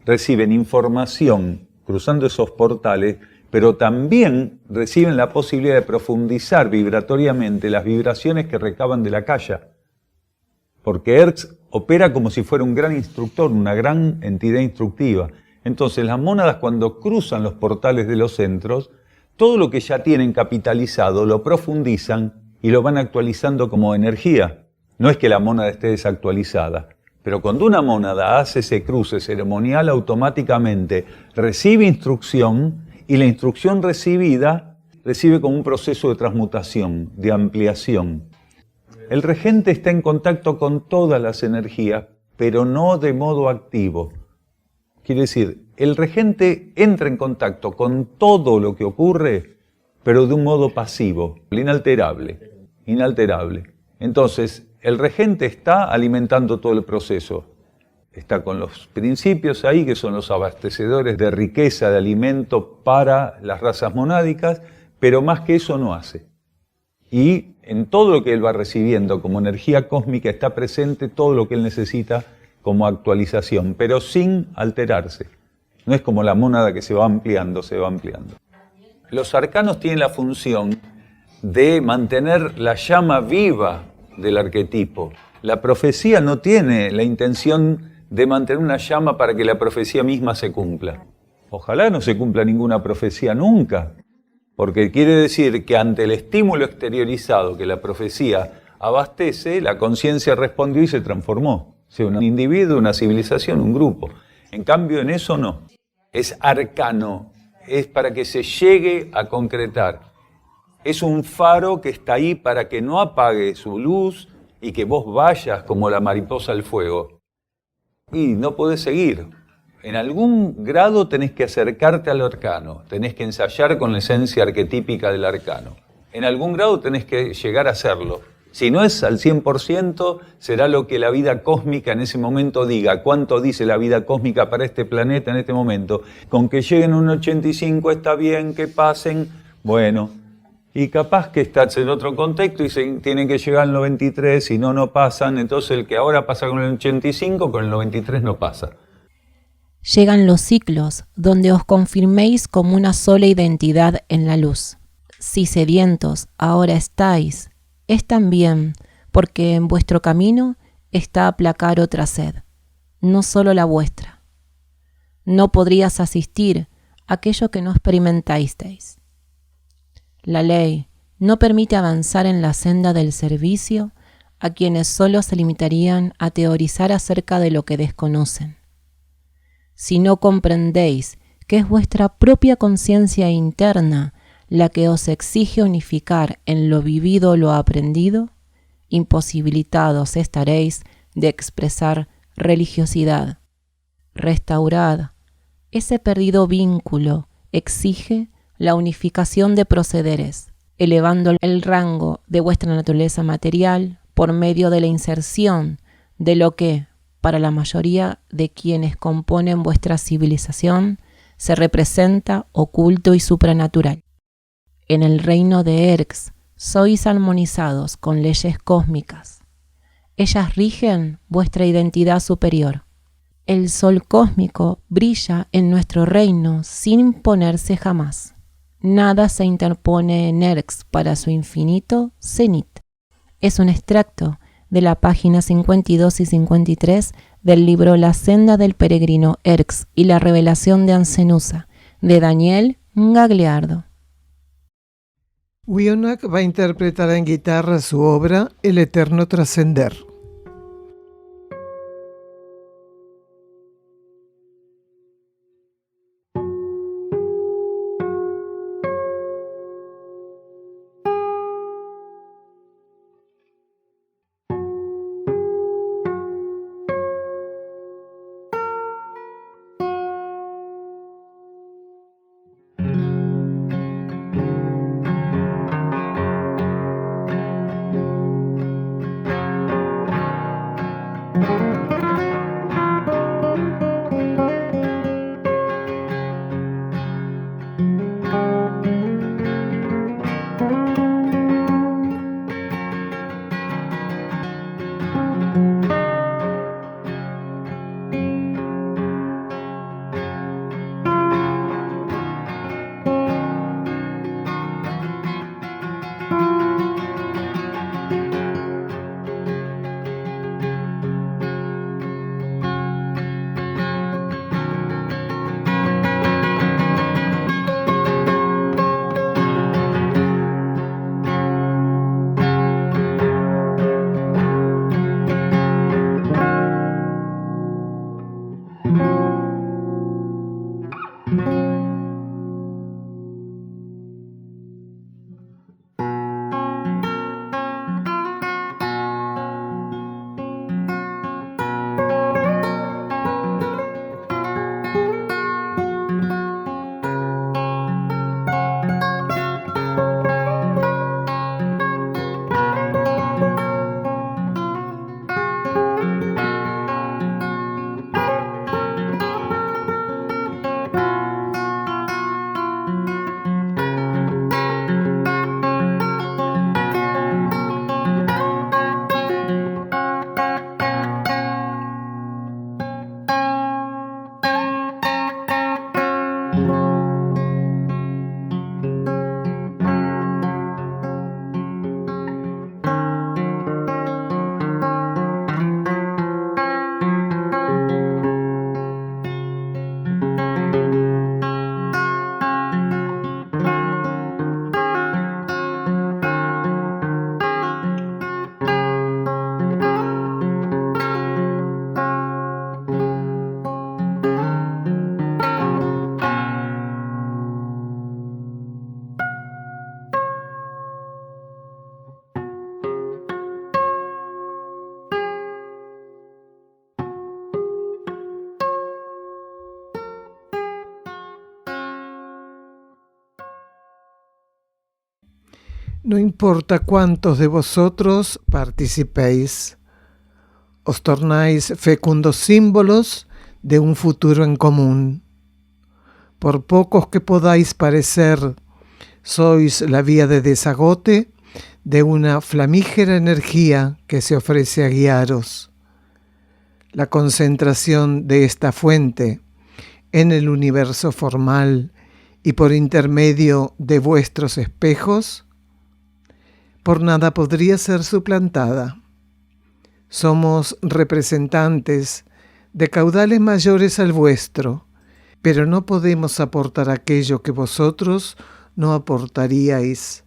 reciben información cruzando esos portales, pero también reciben la posibilidad de profundizar vibratoriamente las vibraciones que recaban de la akasha. Porque Erx opera como si fuera un gran instructor, una gran entidad instructiva. Entonces las mónadas, cuando cruzan los portales de los centros, todo lo que ya tienen capitalizado lo profundizan y lo van actualizando como energía. No es que la mónada esté desactualizada, pero cuando una mónada hace ese cruce ceremonial, automáticamente recibe instrucción y la instrucción recibida recibe como un proceso de transmutación, de ampliación. El regente está en contacto con todas las energías, pero no de modo activo. Quiere decir, el regente entra en contacto con todo lo que ocurre, pero de un modo pasivo, inalterable. Entonces, el regente está alimentando todo el proceso. Está con los principios ahí, que son los abastecedores de riqueza, de alimento para las razas monádicas, pero más que eso no hace. Y en todo lo que él va recibiendo como energía cósmica está presente todo lo que él necesita como actualización, pero sin alterarse. No es como la mónada que se va ampliando. Los arcanos tienen la función de mantener la llama viva del arquetipo. La profecía no tiene la intención de mantener una llama para que la profecía misma se cumpla. Ojalá no se cumpla ninguna profecía nunca, porque quiere decir que ante el estímulo exteriorizado que la profecía abastece, la conciencia respondió y se transformó. O sea, un individuo, una civilización, un grupo. En cambio, en eso no. Es arcano, es para que se llegue a concretar. Es un faro que está ahí para que no apague su luz y que vos vayas como la mariposa al fuego. Y no podés seguir. En algún grado tenés que acercarte al arcano, tenés que ensayar con la esencia arquetípica del arcano. En algún grado tenés que llegar a hacerlo. Si no es al 100%, será lo que la vida cósmica en ese momento diga. ¿Cuánto dice la vida cósmica para este planeta en este momento? Con que lleguen a un 85 está bien, que pasen, bueno. Y capaz que estás en otro contexto y tienen que llegar al 93, si no, no pasan. Entonces el que ahora pasa con el 85, con el 93 no pasa. Llegan los ciclos, donde os confirméis como una sola identidad en la luz. Si sedientos ahora estáis, es también porque en vuestro camino está aplacar otra sed, no solo la vuestra. No podrías asistir a aquello que no experimentasteis. La ley no permite avanzar en la senda del servicio a quienes solo se limitarían a teorizar acerca de lo que desconocen. Si no comprendéis que es vuestra propia conciencia interna la que os exige unificar en lo vivido lo aprendido, imposibilitados estaréis de expresar religiosidad. Restaurad ese perdido vínculo, exige la unificación de procederes, elevando el rango de vuestra naturaleza material por medio de la inserción de lo que, para la mayoría de quienes componen vuestra civilización, se representa oculto y supranatural. En el reino de Erx sois armonizados con leyes cósmicas. Ellas rigen vuestra identidad superior. El sol cósmico brilla en nuestro reino sin imponerse jamás. Nada se interpone en Erx para su infinito cenit. Es un extracto de la página 52 y 53 del libro La senda del peregrino Erx y la revelación de Ancenusa, de Daniel Gagliardo. Wionach va a interpretar en guitarra su obra El Eterno Trascender. No importa cuántos de vosotros participéis, os tornáis fecundos símbolos de un futuro en común. Por pocos que podáis parecer, sois la vía de desagote de una flamígera energía que se ofrece a guiaros. La concentración de esta fuente en el universo formal y por intermedio de vuestros espejos, por nada podría ser suplantada. Somos representantes de caudales mayores al vuestro, pero no podemos aportar aquello que vosotros no aportaríais.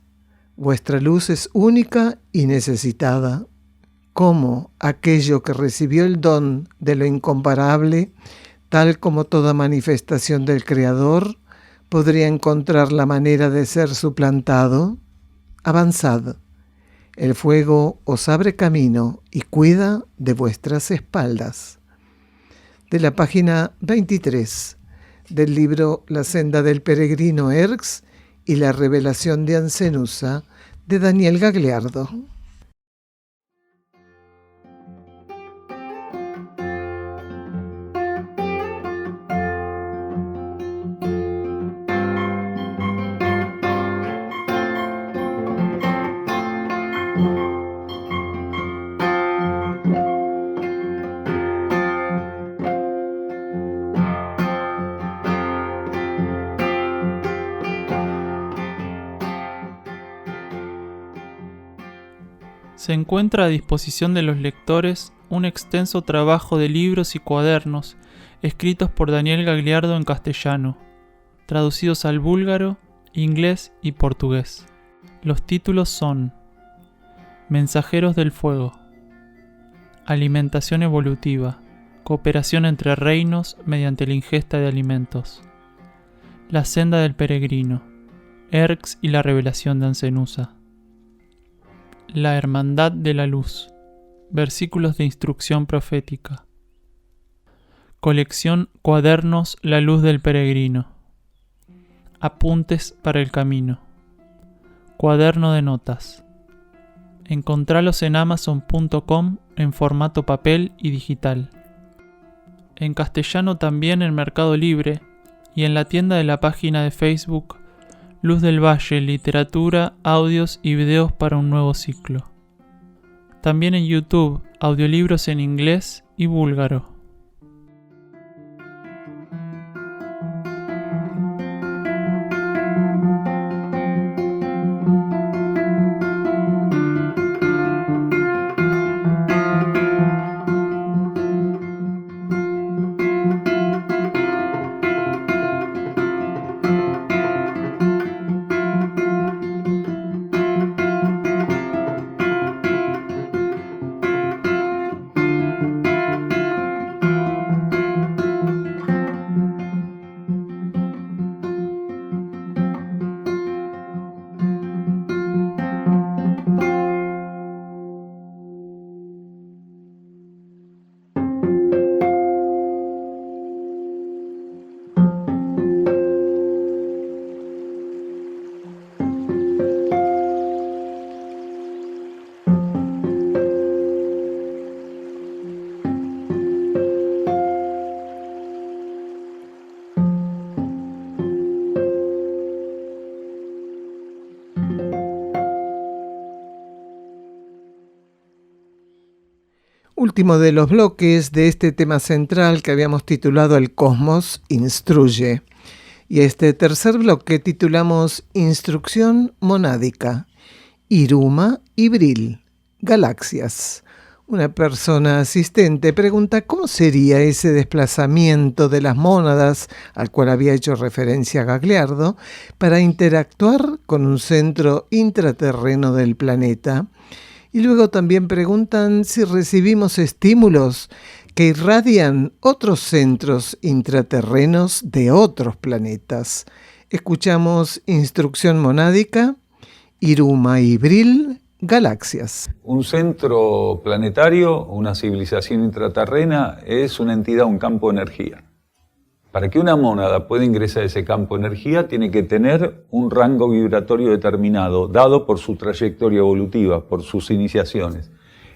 Vuestra luz es única y necesitada. ¿Cómo aquello que recibió el don de lo incomparable, tal como toda manifestación del Creador, podría encontrar la manera de ser suplantado? Avanzad. El fuego os abre camino y cuida de vuestras espaldas. De la página 23 del libro La senda del peregrino Erx y la revelación de Ancenusa, de Daniel Gagliardo. Se encuentra a disposición de los lectores un extenso trabajo de libros y cuadernos escritos por Daniel Gagliardo en castellano, traducidos al búlgaro, inglés y portugués. Los títulos son Mensajeros del Fuego, Alimentación evolutiva, cooperación entre reinos mediante la ingesta de alimentos, La senda del peregrino, Erx y la revelación de Ancenusa, La hermandad de la luz, versículos de instrucción profética, colección Cuadernos La luz del peregrino, Apuntes para el camino, cuaderno de notas. Encontralos en amazon.com en formato papel y digital. En castellano también en Mercado Libre y en la tienda de la página de Facebook Luz del Valle, literatura, audios y videos para un nuevo ciclo. También en YouTube, audiolibros en inglés y búlgaro. Último de los bloques de este tema central que habíamos titulado El Cosmos Instruye. Y este tercer bloque titulamos Instrucción Monádica, Iruma y Bril, Galaxias. Una persona asistente pregunta cómo sería ese desplazamiento de las mónadas al cual había hecho referencia Gagliardo para interactuar con un centro intraterreno del planeta. Y luego también preguntan si recibimos estímulos que irradian otros centros intraterrenos de otros planetas. Escuchamos Instrucción Monádica, Iruma y Bril, Galaxias. Un centro planetario, una civilización intraterrena, es una entidad, un campo de energía. Para que una mónada pueda ingresar a ese campo de energía, tiene que tener un rango vibratorio determinado, dado por su trayectoria evolutiva, por sus iniciaciones.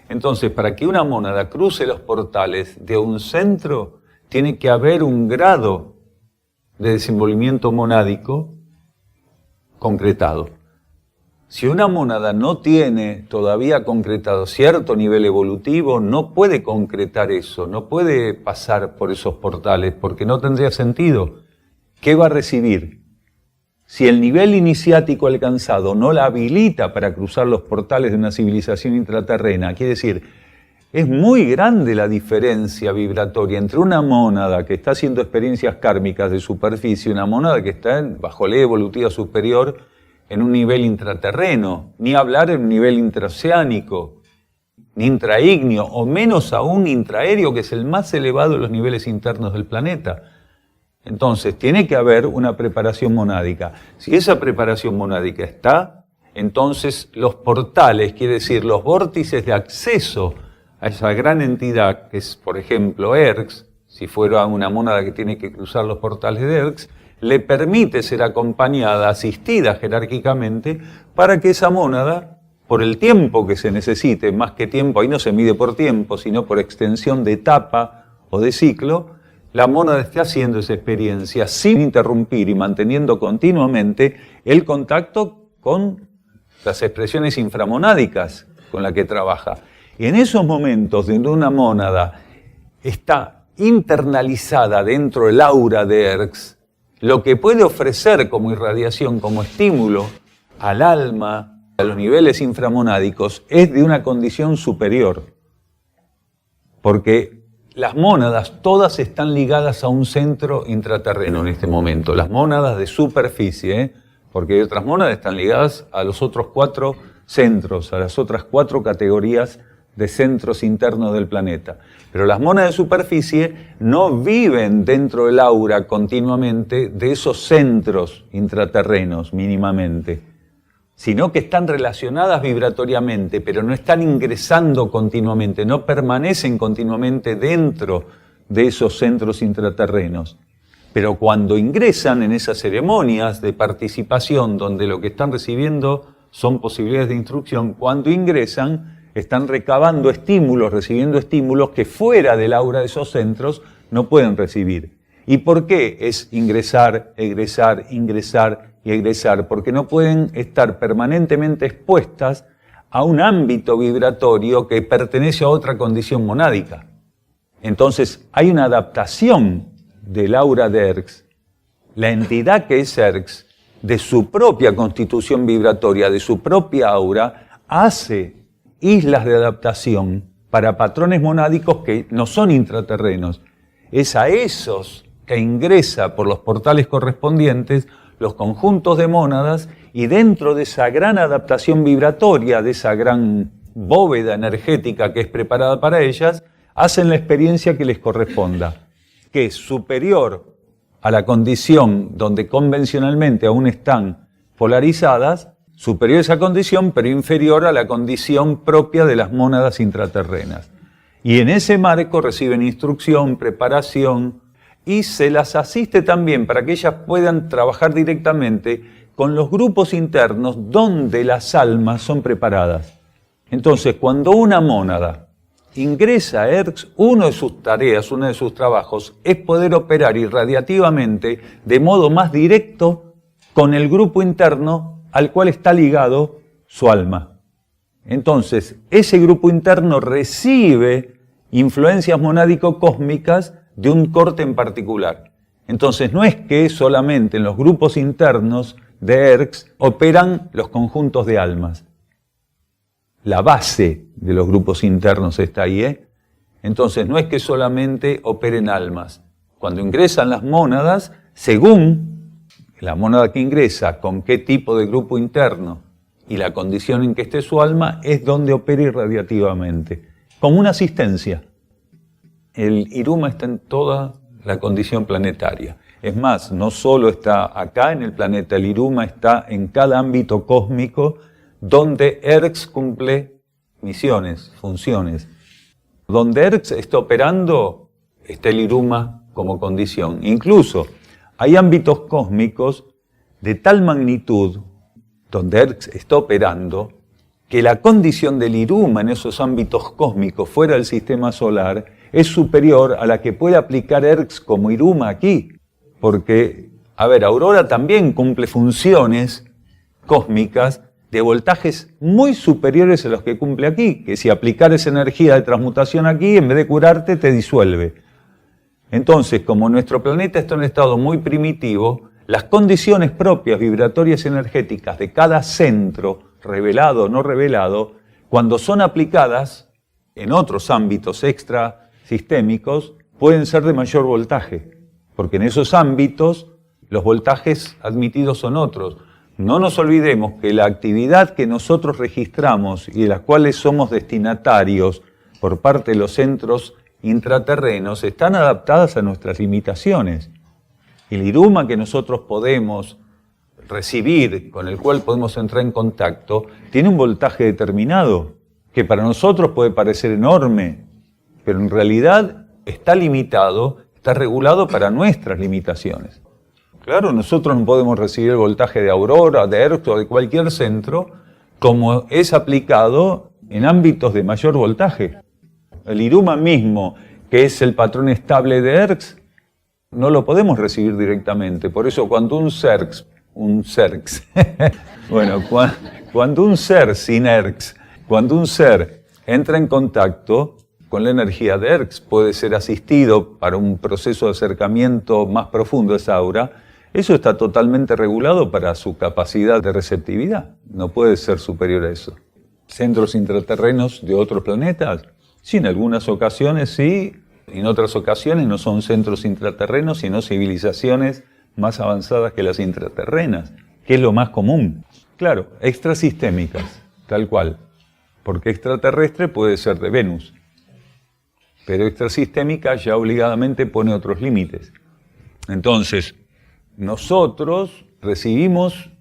Entonces, para que una mónada cruce los portales de un centro, tiene que haber un grado de desenvolvimiento monádico concretado. Si una mónada no tiene todavía concretado cierto nivel evolutivo, no puede concretar eso, no puede pasar por esos portales, porque no tendría sentido. ¿Qué va a recibir? Si el nivel iniciático alcanzado no la habilita para cruzar los portales de una civilización intraterrena, quiere decir, es muy grande la diferencia vibratoria entre una mónada que está haciendo experiencias kármicas de superficie y una mónada que está bajo ley evolutiva superior en un nivel intraterreno, ni hablar en un nivel intraoceánico, ni intraígneo, o menos aún intraéreo, que es el más elevado de los niveles internos del planeta. Entonces, tiene que haber una preparación monádica. Si esa preparación monádica está, entonces los portales, quiere decir los vórtices de acceso a esa gran entidad, que es, por ejemplo, Erx, si fuera una mónada que tiene que cruzar los portales de Erx, le permite ser acompañada, asistida jerárquicamente, para que esa mónada, por el tiempo que se necesite, más que tiempo, ahí no se mide por tiempo, sino por extensión de etapa o de ciclo, la mónada esté haciendo esa experiencia sin interrumpir y manteniendo continuamente el contacto con las expresiones inframonádicas con las que trabaja. Y en esos momentos donde una mónada está internalizada dentro del aura de Erx, lo que puede ofrecer como irradiación, como estímulo al alma a los niveles inframonádicos es de una condición superior, porque las mónadas todas están ligadas a un centro intraterreno en este momento, las mónadas de superficie, porque otras mónadas están ligadas a los otros 4 centros, a las otras 4 categorías de centros internos del planeta. Pero las mónadas de superficie no viven dentro del aura continuamente de esos centros intraterrenos mínimamente, sino que están relacionadas vibratoriamente, pero no están ingresando continuamente, no permanecen continuamente dentro de esos centros intraterrenos. Pero cuando ingresan en esas ceremonias de participación, donde lo que están recibiendo son posibilidades de instrucción, cuando ingresan están recabando estímulos, recibiendo estímulos que fuera del aura de esos centros no pueden recibir. ¿Y por qué es ingresar, egresar, ingresar y egresar? Porque no pueden estar permanentemente expuestas a un ámbito vibratorio que pertenece a otra condición monádica. Entonces hay una adaptación del aura de Erx, la entidad que es Erx, de su propia constitución vibratoria, de su propia aura, hace islas de adaptación para patrones monádicos que no son intraterrenos. Es a esos que ingresa por los portales correspondientes los conjuntos de mónadas y dentro de esa gran adaptación vibratoria, de esa gran bóveda energética que es preparada para ellas, hacen la experiencia que les corresponda, que es superior a la condición donde convencionalmente aún están polarizadas, superior a esa condición, pero inferior a la condición propia de las mónadas intraterrenas. Y en ese marco reciben instrucción, preparación, y se las asiste también para que ellas puedan trabajar directamente con los grupos internos donde las almas son preparadas. Entonces, cuando una mónada ingresa a Erx, una de sus tareas, uno de sus trabajos, es poder operar irradiativamente de modo más directo con el grupo interno al cual está ligado su alma. Entonces, ese grupo interno recibe influencias monádico-cósmicas de un corte en particular. Entonces, no es que solamente en los grupos internos de Erx operan los conjuntos de almas. La base de los grupos internos está ahí, Entonces, no es que solamente operen almas. Cuando ingresan las mónadas, según la mónada que ingresa, con qué tipo de grupo interno y la condición en que esté su alma, es donde opera irradiativamente, como una asistencia. El Iruma está en toda la condición planetaria. Es más, no solo está acá en el planeta, el Iruma está en cada ámbito cósmico donde Erx cumple misiones, funciones. Donde Erx está operando, está el Iruma como condición. Incluso hay ámbitos cósmicos de tal magnitud donde Erx está operando que la condición del Iruma en esos ámbitos cósmicos fuera del sistema solar es superior a la que puede aplicar Erx como Iruma aquí. Porque, Aurora también cumple funciones cósmicas de voltajes muy superiores a los que cumple aquí, que si aplicar esa energía de transmutación aquí, en vez de curarte, te disuelve. Entonces, como nuestro planeta está en un estado muy primitivo, las condiciones propias vibratorias y energéticas de cada centro, revelado o no revelado, cuando son aplicadas en otros ámbitos extrasistémicos, pueden ser de mayor voltaje, porque en esos ámbitos los voltajes admitidos son otros. No nos olvidemos que la actividad que nosotros registramos y de las cuales somos destinatarios por parte de los centros intraterrenos están adaptadas a nuestras limitaciones. El Iruma que nosotros podemos recibir, con el cual podemos entrar en contacto, tiene un voltaje determinado, que para nosotros puede parecer enorme, pero en realidad está limitado, está regulado para nuestras limitaciones. Claro, nosotros no podemos recibir el voltaje de Aurora, de Erx o de cualquier centro, como es aplicado en ámbitos de mayor voltaje. El Iruma mismo, que es el patrón estable de Erx, no lo podemos recibir directamente. Por eso cuando cuando un ser sin Erx, cuando un ser entra en contacto con la energía de Erx, puede ser asistido para un proceso de acercamiento más profundo a esa aura, Eso está totalmente regulado para su capacidad de receptividad. No puede ser superior a eso. Centros intraterrenos de otros planetas, sí, en algunas ocasiones sí, en otras ocasiones no son centros intraterrenos, sino civilizaciones más avanzadas que las intraterrenas, que es lo más común. Claro, extrasistémicas, tal cual, porque extraterrestre puede ser de Venus, pero extrasistémica ya obligadamente pone otros límites. Entonces, nosotros recibimos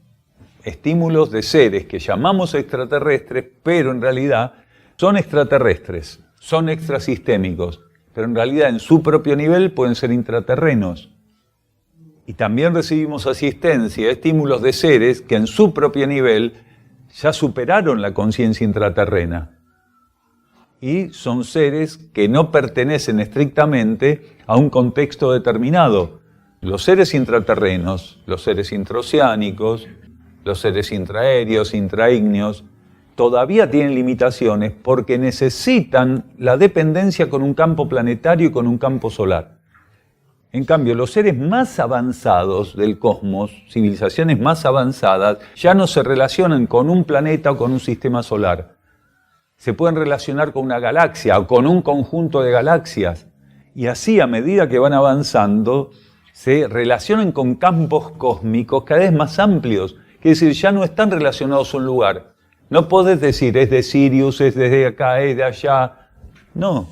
estímulos de seres que llamamos extraterrestres, pero en realidad son extraterrestres, son extrasistémicos, pero en realidad en su propio nivel pueden ser intraterrenos. Y también recibimos asistencia, estímulos de seres que en su propio nivel ya superaron la conciencia intraterrena. Y son seres que no pertenecen estrictamente a un contexto determinado. Los seres intraterrenos, los seres intraoceánicos, los seres intraaéreos, intraígneos, todavía tienen limitaciones porque necesitan la dependencia con un campo planetario y con un campo solar. En cambio, los seres más avanzados del cosmos, civilizaciones más avanzadas, ya no se relacionan con un planeta o con un sistema solar. Se pueden relacionar con una galaxia o con un conjunto de galaxias. Y así, a medida que van avanzando, se relacionan con campos cósmicos cada vez más amplios. Es decir, ya no están relacionados a un lugar. No podés decir, es de Sirius, es de acá, es de allá. No.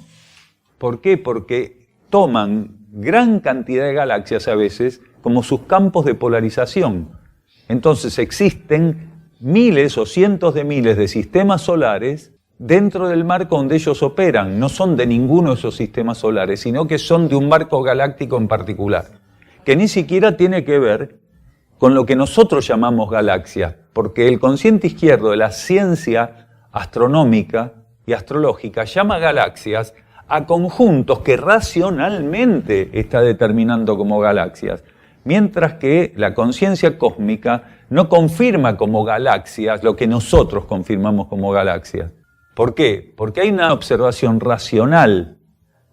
¿Por qué? Porque toman gran cantidad de galaxias a veces como sus campos de polarización. Entonces existen miles o cientos de miles de sistemas solares dentro del marco donde ellos operan. No son de ninguno de esos sistemas solares, sino que son de un marco galáctico en particular, que ni siquiera tiene que ver con lo que nosotros llamamos galaxia, porque el consciente izquierdo de la ciencia astronómica y astrológica llama galaxias a conjuntos que racionalmente está determinando como galaxias, mientras que la conciencia cósmica no confirma como galaxias lo que nosotros confirmamos como galaxias. ¿Por qué? Porque hay una observación racional,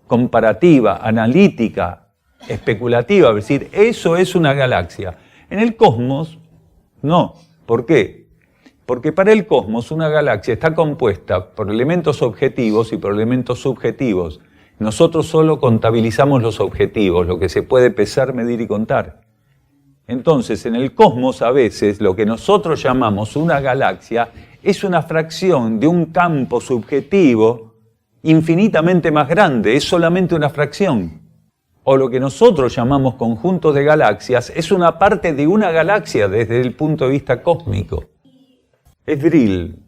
comparativa, analítica, especulativa, es decir, eso es una galaxia. En el cosmos, no. ¿Por qué? Porque para el cosmos una galaxia está compuesta por elementos objetivos y por elementos subjetivos. Nosotros solo contabilizamos los objetivos, lo que se puede pesar, medir y contar. Entonces, en el cosmos a veces lo que nosotros llamamos una galaxia es una fracción de un campo subjetivo infinitamente más grande, es solamente una fracción. O lo que nosotros llamamos conjuntos de galaxias, es una parte de una galaxia desde el punto de vista cósmico. Es Bril.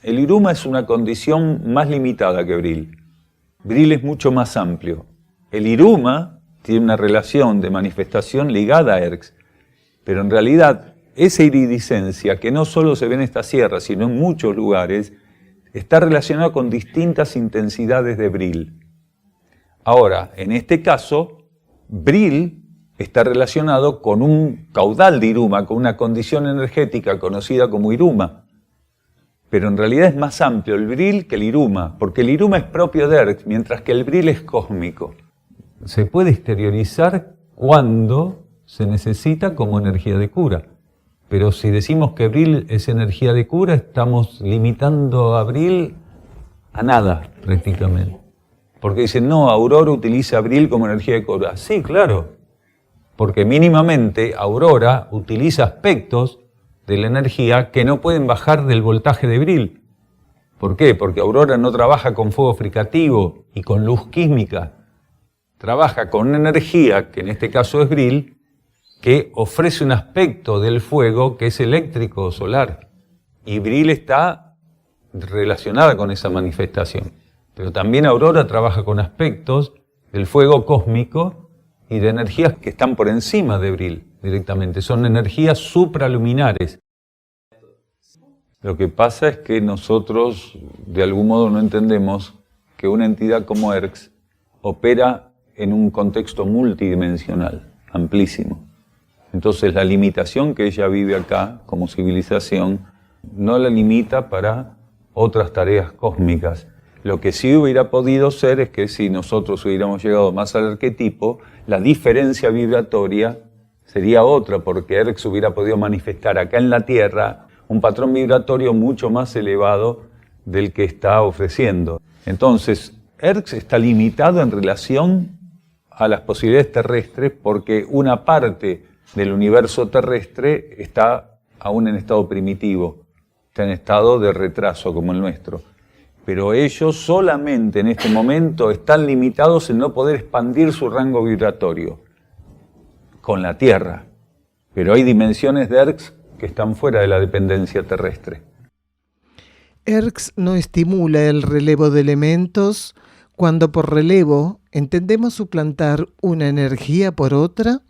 El Iruma es una condición más limitada que Bril. Bril es mucho más amplio. El Iruma tiene una relación de manifestación ligada a Erx, pero en realidad esa iridiscencia, que no solo se ve en esta sierra, sino en muchos lugares, está relacionada con distintas intensidades de Bril. Ahora, en este caso, Bril está relacionado con un caudal de Iruma, con una condición energética conocida como Iruma. Pero en realidad es más amplio el Bril que el Iruma, porque el Iruma es propio de Erx, mientras que el Bril es cósmico. Se puede exteriorizar cuando se necesita como energía de cura. Pero si decimos que Bril es energía de cura, estamos limitando a Bril a nada, prácticamente. Porque dicen, no, Aurora utiliza Bril como energía de cura. Sí, claro, porque mínimamente Aurora utiliza aspectos de la energía que no pueden bajar del voltaje de Bril. ¿Por qué? Porque Aurora no trabaja con fuego fricativo y con luz quísmica. Trabaja con una energía, que en este caso es Bril, que ofrece un aspecto del fuego que es eléctrico o solar. Y Bril está relacionada con esa manifestación. Pero también Aurora trabaja con aspectos del fuego cósmico y de energías que están por encima de Bril directamente. Son energías supraluminares. Lo que pasa es que nosotros de algún modo no entendemos que una entidad como Erx opera en un contexto multidimensional, amplísimo. Entonces la limitación que ella vive acá como civilización no la limita para otras tareas cósmicas. Lo que sí hubiera podido ser es que si nosotros hubiéramos llegado más al arquetipo, la diferencia vibratoria sería otra, porque ERCS hubiera podido manifestar acá en la Tierra un patrón vibratorio mucho más elevado del que está ofreciendo. Entonces, ERCS está limitado en relación a las posibilidades terrestres porque una parte del universo terrestre está aún en estado primitivo, está en estado de retraso como el nuestro. Pero ellos solamente en este momento están limitados en no poder expandir su rango vibratorio con la Tierra. Pero hay dimensiones de ERCS que están fuera de la dependencia terrestre. ERCS no estimula el relevo de elementos cuando por relevo entendemos suplantar una energía por otra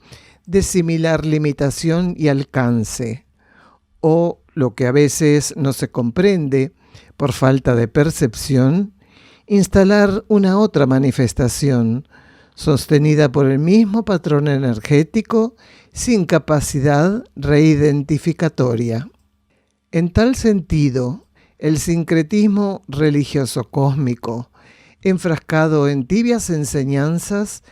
de similar limitación y alcance, o lo que a veces no se comprende por falta de percepción, instalar una otra manifestación sostenida por el mismo patrón energético sin capacidad reidentificatoria. En tal sentido, el sincretismo religioso cósmico, enfrascado en tibias enseñanzas,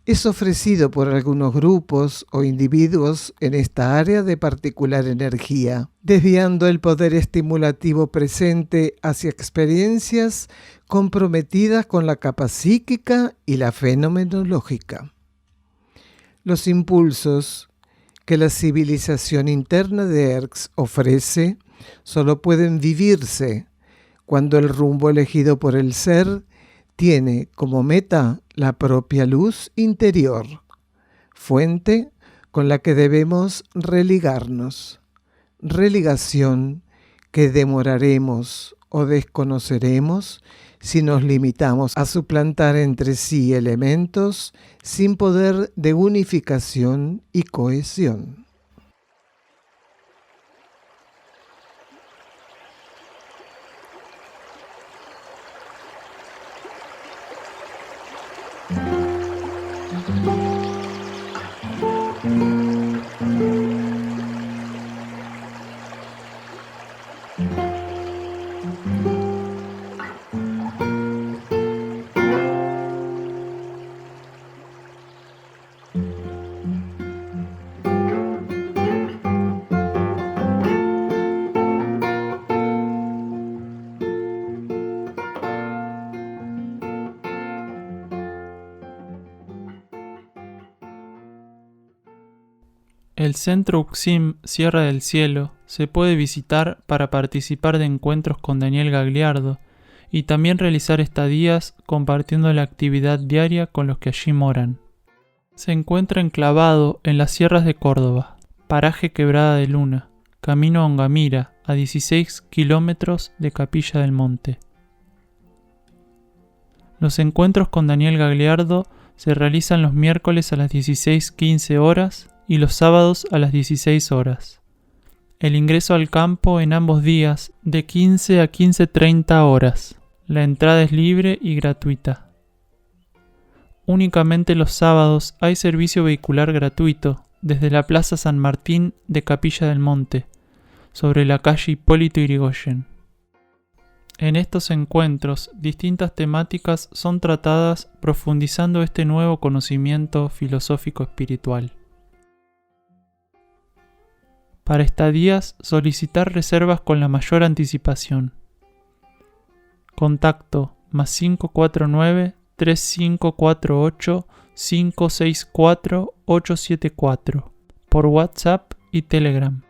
es ofrecido por algunos grupos o individuos en esta área de particular energía, desviando el poder estimulativo presente hacia experiencias comprometidas con la capa psíquica y la fenomenológica. Los impulsos que la civilización interna de ERCS ofrece solo pueden vivirse cuando el rumbo elegido por el ser tiene como meta la propia luz interior, fuente con la que debemos religarnos, religación que demoraremos o desconoceremos si nos limitamos a suplantar entre sí elementos sin poder de unificación y cohesión. El Centro UXIM Sierra del Cielo se puede visitar para participar de encuentros con Daniel Gagliardo y también realizar estadías compartiendo la actividad diaria con los que allí moran. Se encuentra enclavado en las sierras de Córdoba, paraje Quebrada de Luna, camino a Ongamira, a 16 kilómetros de Capilla del Monte. Los encuentros con Daniel Gagliardo se realizan los miércoles a las 16:15 horas y los sábados a las 16 horas. El ingreso al campo en ambos días de 15 a 15:30 horas. La entrada es libre y gratuita. Únicamente los sábados hay servicio vehicular gratuito desde la Plaza San Martín de Capilla del Monte, sobre la calle Hipólito Yrigoyen. En estos encuentros, distintas temáticas son tratadas profundizando este nuevo conocimiento filosófico espiritual. Para estadías, solicitar reservas con la mayor anticipación. Contacto +549 3548 564 874 por WhatsApp y Telegram.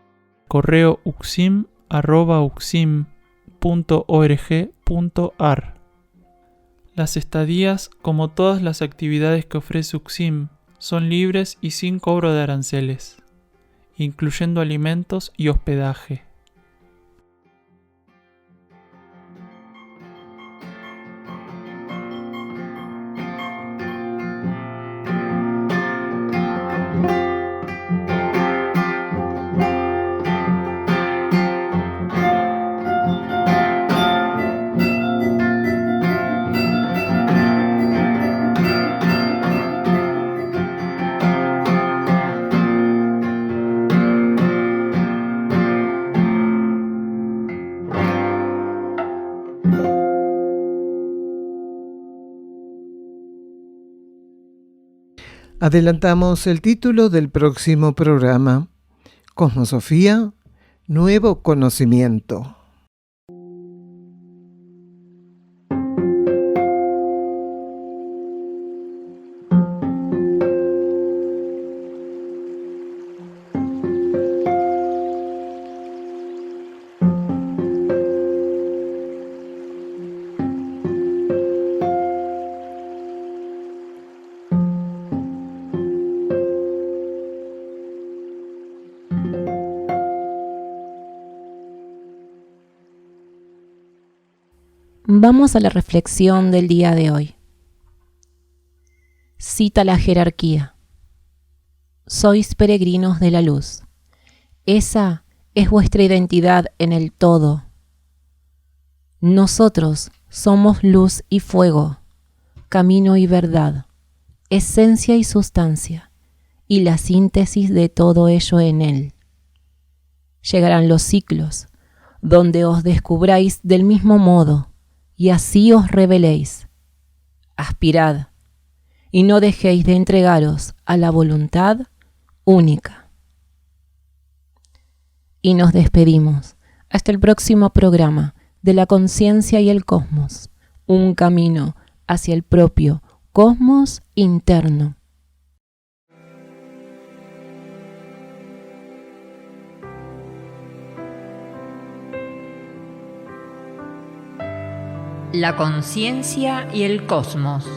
Correo uxim@uxim.org.ar. Las estadías, como todas las actividades que ofrece UXIM, son libres y sin cobro de aranceles, incluyendo alimentos y hospedaje. Adelantamos el título del próximo programa: Cosmosofía, nuevo conocimiento. Vamos a la reflexión del día de hoy. Cita la jerarquía. Sois peregrinos de la luz. Esa es vuestra identidad en el todo. Nosotros somos luz y fuego, camino y verdad, esencia y sustancia, y la síntesis de todo ello en él. Llegarán los ciclos, donde os descubráis del mismo modo, y así os reveléis. Aspirad, y no dejéis de entregaros a la voluntad única. Y nos despedimos hasta el próximo programa de la conciencia y el cosmos, un camino hacia el propio cosmos interno. La conciencia y el cosmos,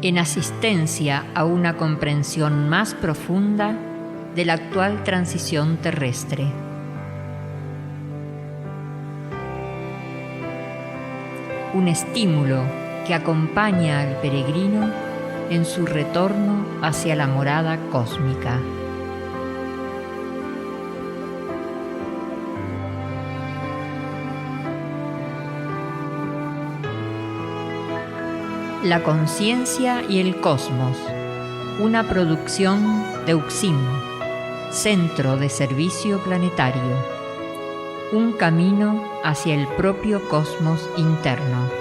en asistencia a una comprensión más profunda de la actual transición terrestre. Un estímulo que acompaña al peregrino en su retorno hacia la morada cósmica. La conciencia y el cosmos, una producción de UXIM, Centro de Servicio Planetario, un camino hacia el propio cosmos interno.